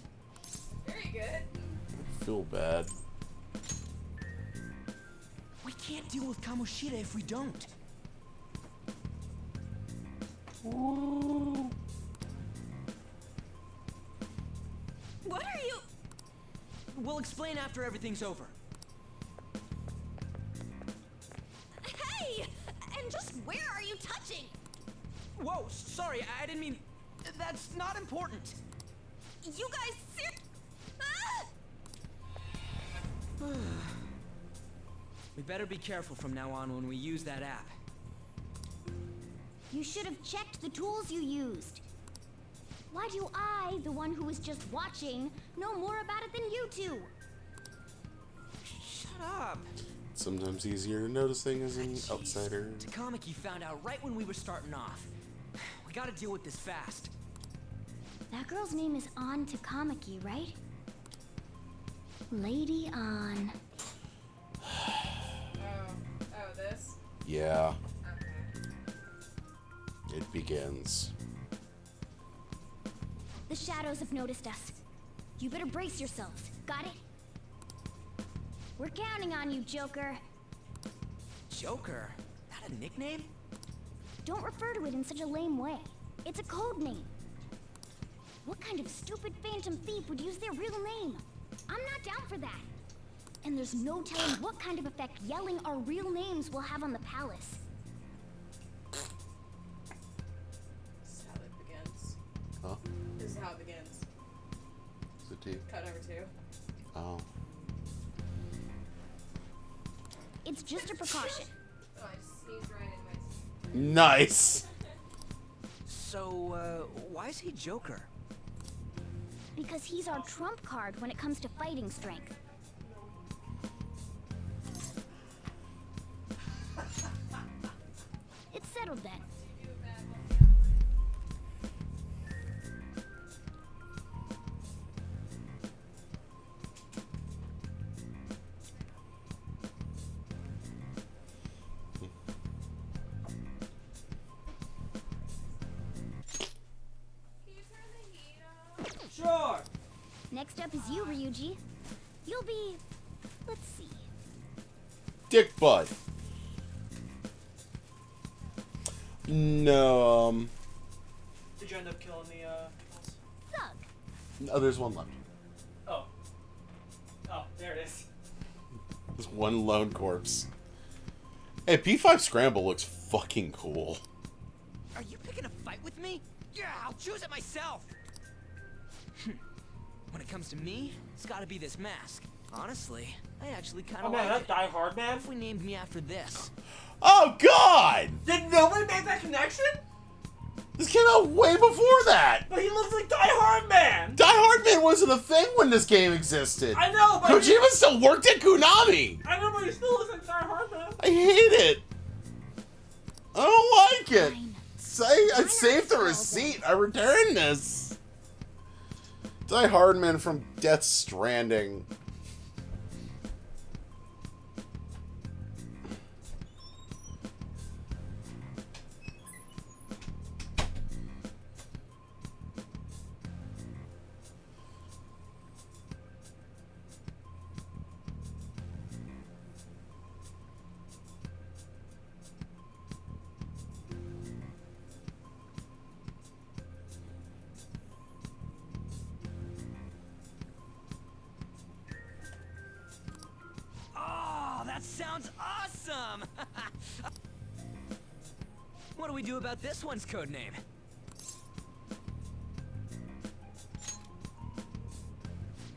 C: Very good.
A: I feel bad.
E: We can't deal with Kamoshida if we don't.
J: What are you?
E: We'll explain after everything's over.
J: Hey! And just where are you touching?
E: Whoa, sorry, I didn't mean... That's not important.
J: You guys Ah!
E: We better be careful from now on when we use that app.
G: You should have checked the tools you used. Why do I, the one who was just watching, know more about it than you two?
E: Shut up.
A: Sometimes easier noticing as an outsider.
E: Takamaki found out right when we were starting off. We gotta deal with this fast.
G: That girl's name is An Takamaki, right? Lady An.
C: Oh, this?
A: Yeah.
C: Okay.
A: It begins.
G: The shadows have noticed us. You better brace yourselves. Got it? We're counting on you, Joker.
E: Joker? That a nickname?
G: Don't refer to it in such a lame way. It's a code name. What kind of stupid phantom thief would use their real name? I'm not down for that. And there's no telling what kind of effect yelling our real names will have on the palace.
C: This is how it begins.
A: Huh?
C: This is how it begins.
A: Is it T?
C: Cut over 2.
A: Oh.
G: It's just a precaution.
C: Oh, I just sneezed right in my...
A: Nice!
E: So, why is he Joker?
G: Because he's our trump card when it comes to fighting strength. It's settled then.
B: Sure!
G: Next up is you, Ryuji. You'll be... let's see.
A: Dick Bud. No,
B: Did you end up killing the,
G: Thug.
A: No, there's one left.
B: Oh. Oh, there it is.
A: There's one lone corpse. Hey, P5 Scramble looks fucking cool.
E: Are you picking a fight with me? Yeah, I'll choose it myself! When it comes to me, it's gotta be this mask. Honestly, I actually kinda
B: Oh man,
E: like
B: that Die Hard man?
E: What if we named me after this?
A: Oh, God!
B: Did nobody make that connection?
A: This came out way before that!
B: But he looks like Die Hard man!
A: Die Hard Man wasn't a thing when this game existed.
B: I know, but...
A: Kojima still worked at Konami!
B: I know, but he still looks like Die Hard man.
A: I hate it. I don't like it. I saved the receipt. I returned this. Die Hardman from Death Stranding.
E: Oh, that sounds awesome! What do we do about this one's codename?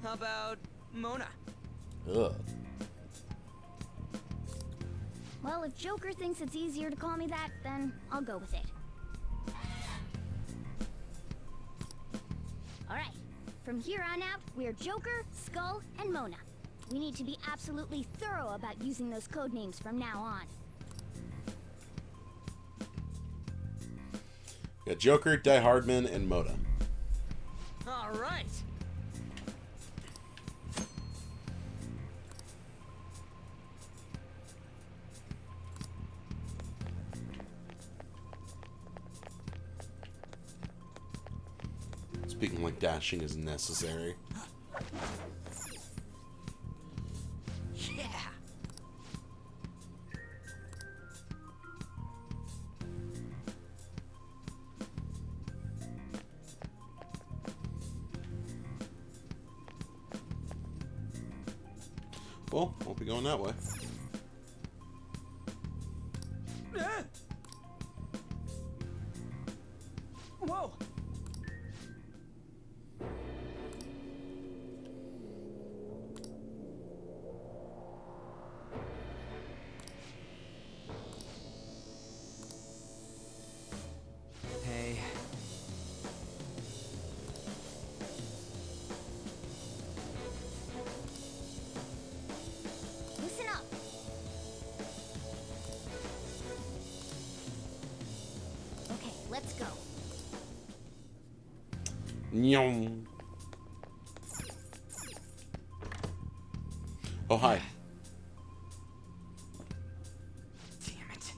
E: How about Mona?
A: Ugh.
G: Well, if Joker thinks it's easier to call me that, then I'll go with it. From here on out, we're Joker, Skull, and Mona. We need to be absolutely thorough about using those code names from now on.
A: Got Joker, Die Hardman, and Mona.
E: All right.
A: Speaking like dashing is necessary.
E: Yeah.
A: Well, won't be going that way.
E: Whoa. Hey.
G: Listen up. Okay, let's go.
A: Nyong. Oh, hi.
E: Damn it.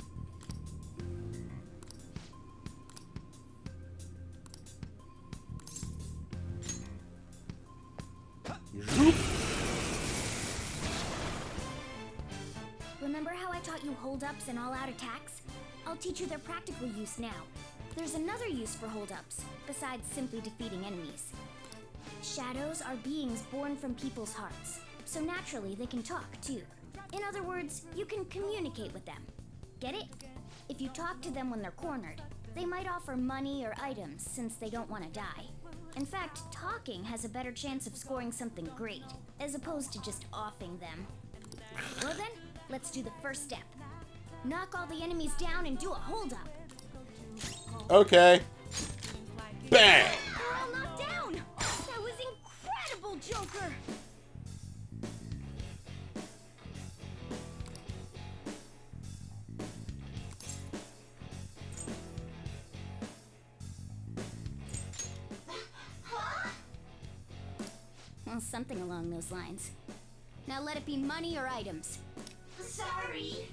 G: Remember how I taught you hold-ups and all-out attacks? I'll teach you their practical use now. There's another use for hold-ups, besides simply defeating enemies. Shadows are beings born from people's hearts, so naturally they can talk too. In other words, you can communicate with them. Get it? If you talk to them when they're cornered, they might offer money or items since they don't want to die. In fact, talking has a better chance of scoring something great, as opposed to just offing them. Well then, let's do the first step. Knock all the enemies down and do a hold-up.
A: Okay. Bang!
G: They're all knocked down! That was incredible, Joker! Well, something along those lines. Now let it be money or items. Sorry.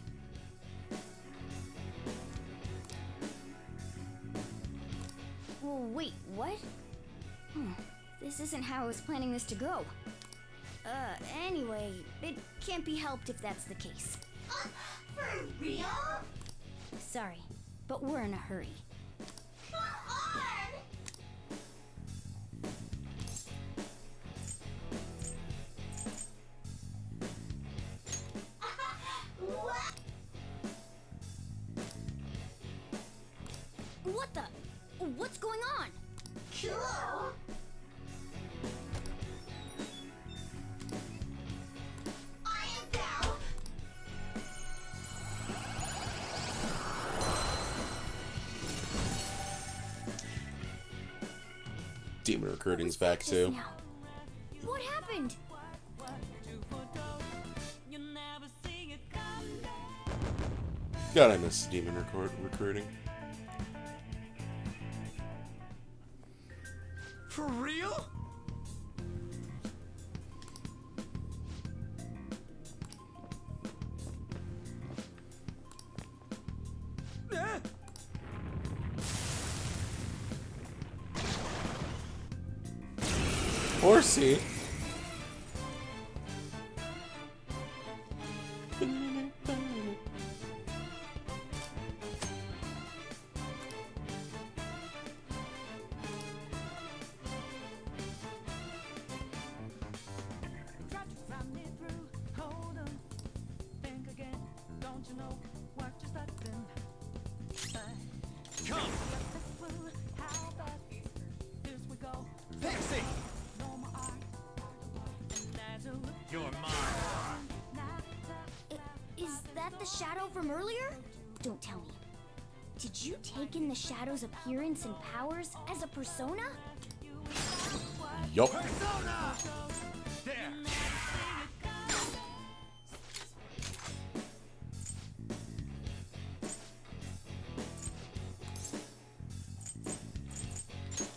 G: Well, wait, what? This isn't how I was planning this to go. Anyway, it can't be helped if that's the case. For real? Sorry, but we're in a hurry. Come on! What the? What's going on? Cool. I am down.
A: Demon recruiting's back too.
G: What happened?
A: God, I miss demon recruiting.
E: For real?
A: Horsey.
E: Pixie! You're mine.
G: Is that the shadow from earlier? Don't tell me. Did you take in the shadow's appearance and powers as a persona?
A: Yup.
E: Persona! There.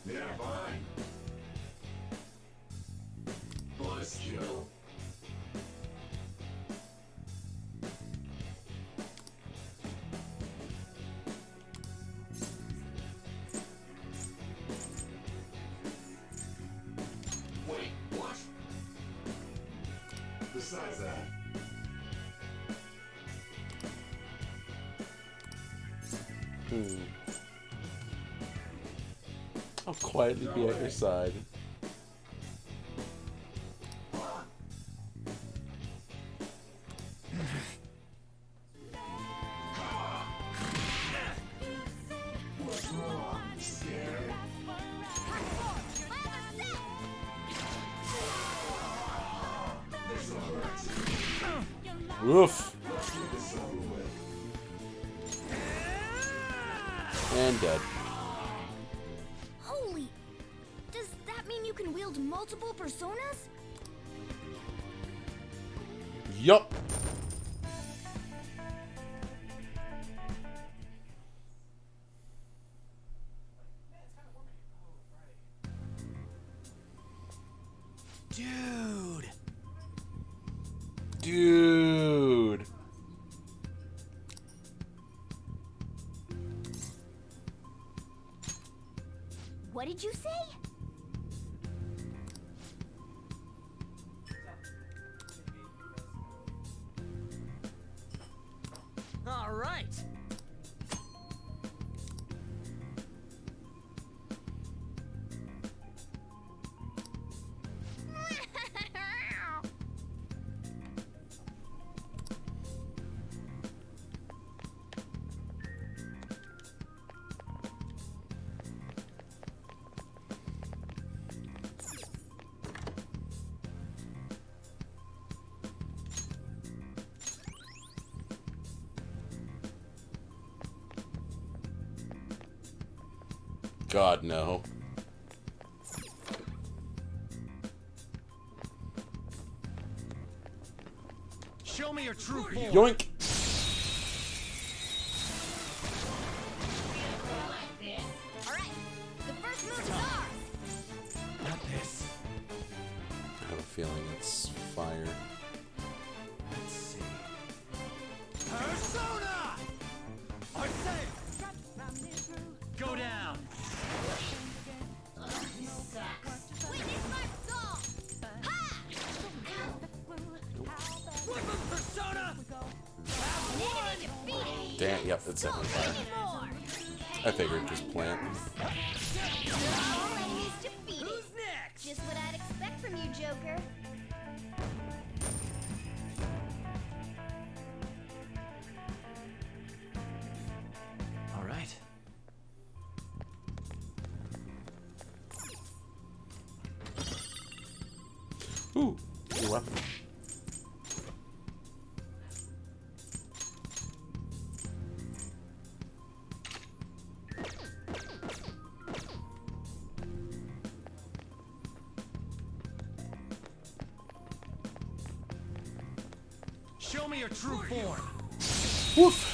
D: They're fine. Boss kill. Wait, what? Besides that,
A: I'll quietly be at your side.
D: what's wrong? Scared? This'll hurt.
A: Woof.
D: Let's get this over with.
A: And dead.
G: Holy! Does that mean you can wield multiple personas?
A: Yup.
E: Dude.
A: Dude.
G: What did you say?
E: All right.
A: God, no.
E: Show me your true form.
A: Yoink.
G: Alright, the first move is ours!
E: Not this.
A: I have a feeling it's fire.
E: Let's see. Persona! Arceo! Go down.
G: Witness my soul! Ha!
E: Weapon Persona!
G: An enemy defeated!
A: Damn, yep, that's definitely fire.
G: More!
A: I figured just plant.
G: All enemies defeated!
E: Who's next?
G: Just what I'd expect from you, Joker.
E: All right.
A: Ooh, new weapon.
E: Show me your true form.
A: Woof.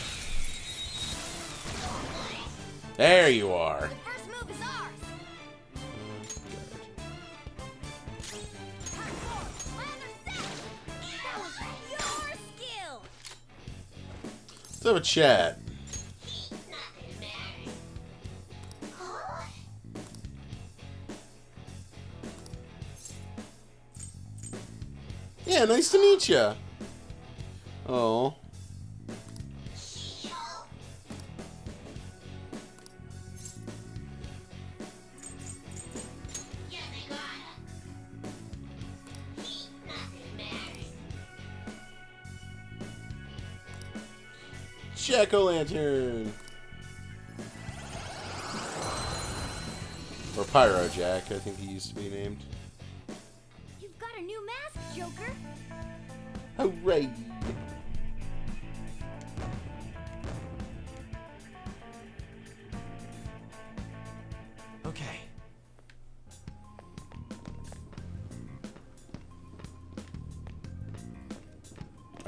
A: There you are.
G: The first move is ours! That was your skill!
A: Let's have a chat. Yeah, nice to meet you. Oh. Jack-o'-lantern. Or Pyro Jack, I think he used to be named.
G: You've got a new mask, Joker!
A: Hooray!
E: Okay.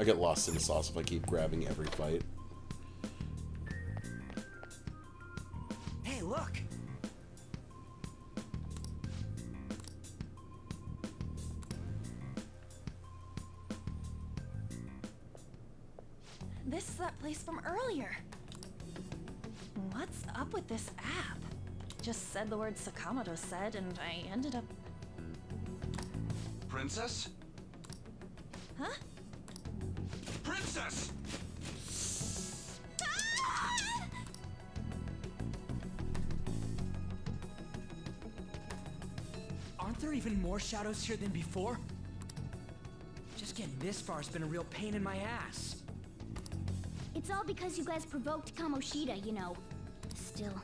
A: I get lost in the sauce if I keep grabbing every fight.
E: Hey, look!
J: This is that place from earlier. What's up with this app? Just said the word Sakamoto said, and I ended up...
P: Princess?
J: Huh?
P: Princess!
E: Aren't there even more shadows here than before? Just getting this far has been a real pain in my ass.
G: It's all because you guys provoked Kamoshida, you know. Still,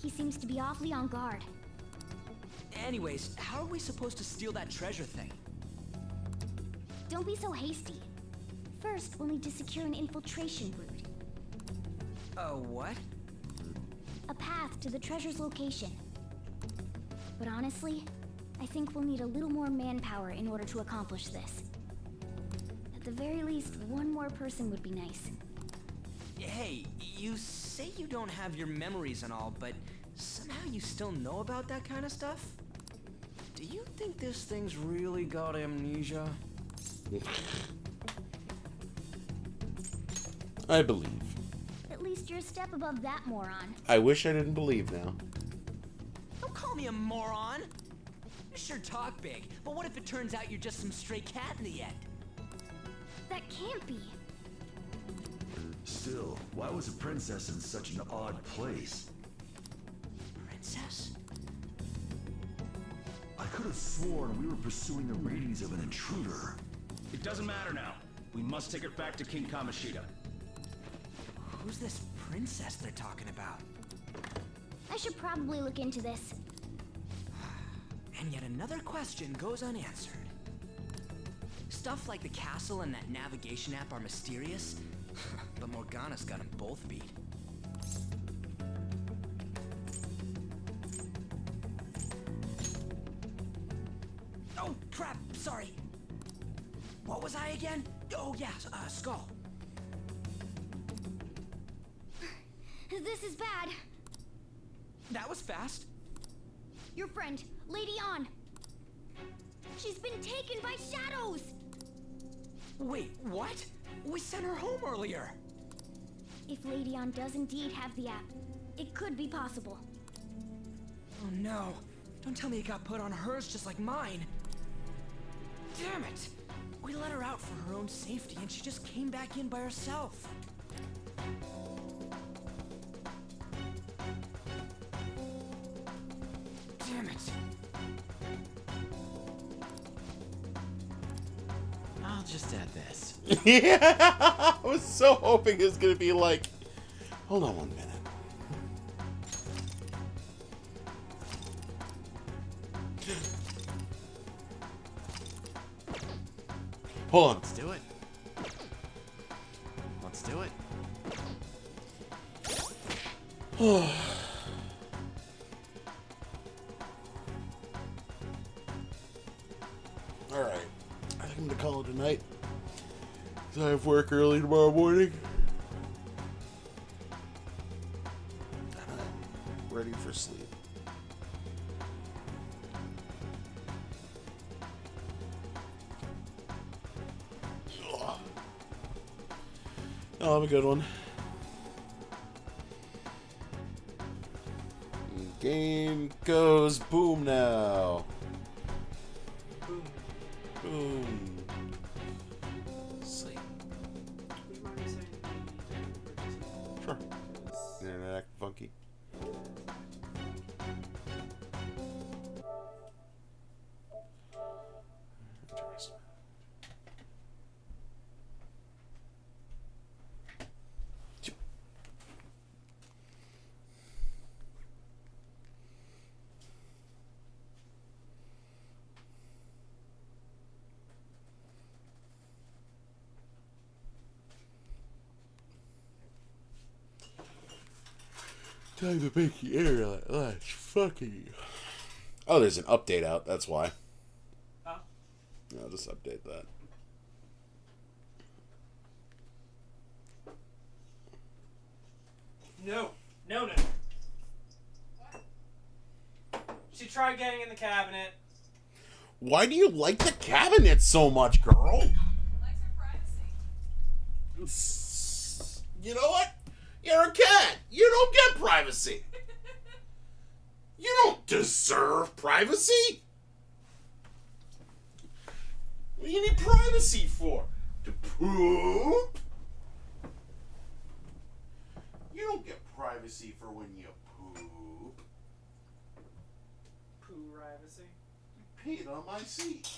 G: he seems to be awfully on guard.
E: Anyways, how are we supposed to steal that treasure thing?
G: Don't be so hasty. First, we'll need to secure an infiltration route.
E: What?
G: A path to the treasure's location. But honestly, I think we'll need a little more manpower in order to accomplish this. At the very least, one more person would be nice.
E: Hey, you say you don't have your memories and all, but somehow you still know about that kind of stuff? Do you think this thing's really got amnesia?
A: I believe.
G: At least you're a step above that moron.
A: I wish I didn't believe now.
E: Don't call me a moron! You sure talk big, but what if it turns out you're just some stray cat in the end?
G: That can't be.
S: Still, why was a princess in such an odd place?
E: Princess?
S: I could have sworn we were pursuing the readings of an intruder.
N: It doesn't matter now. We must take her back to King Kamoshida.
E: Who's this princess they're talking about?
G: I should probably look into this.
E: And yet another question goes unanswered. Stuff like the castle and that navigation app are mysterious, but Morgana's got them both beat. Oh, crap, sorry. What was I again? Oh, yeah, Skull.
G: This is bad.
E: That was fast.
G: Your friend, Lady An. She's been taken by shadows!
E: Wait, what? We sent her home earlier.
G: If Lady An does indeed have the app, it could be possible.
E: Oh no. Don't tell me it got put on hers just like mine. Damn it! We let her out for her own safety and she just came back in by herself. Damn it.
T: I'll just add this.
A: Yeah, I was so hoping it was gonna be like, hold on 1 minute. Hold on.
T: Let's do it. Let's do it.
A: Alright. I think I'm gonna call it a night. 'Cause I have work early tomorrow morning. And I'm ready for sleep. Oh, I'm a good one. Game goes boom now.
B: Boom.
A: Boom. Sleep. Sure. Internet act funky. Interesting. Time to make the internet last fucking. Oh, there's an update out. That's why.
B: Oh.
A: I'll just update that.
B: No. No, no. She tried getting in the cabinet.
A: Why do you like the cabinet so much, girl? You know what? You're a cat. You don't get privacy. You don't deserve privacy. What do you need privacy for? To poop? You don't get privacy for when you poop.
B: Privacy.
A: You peed on my seat.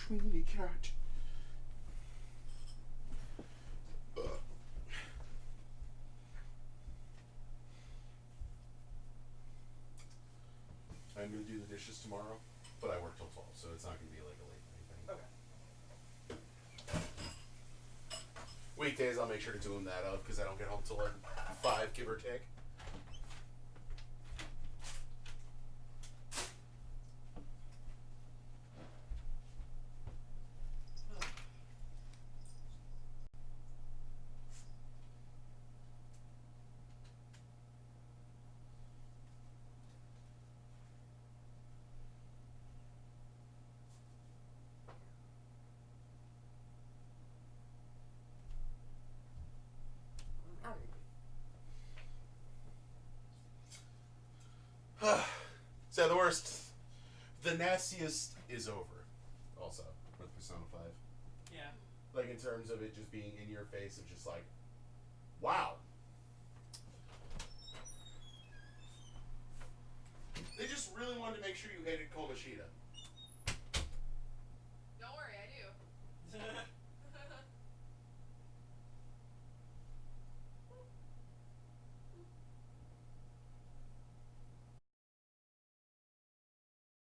A: Trinity cat. I'm gonna do the dishes tomorrow, but I work till 12, so it's not gonna be like a late night thing.
B: Okay.
A: Weekdays, I'll make sure to do them that up because I don't get home till like 5, give or take. So the worst, the nastiest is over. Also, with Persona 5.
B: Yeah.
A: Like in terms of it just being in your face of just like, wow. They just really wanted to make sure you hated Komashita.
C: Don't worry, I do.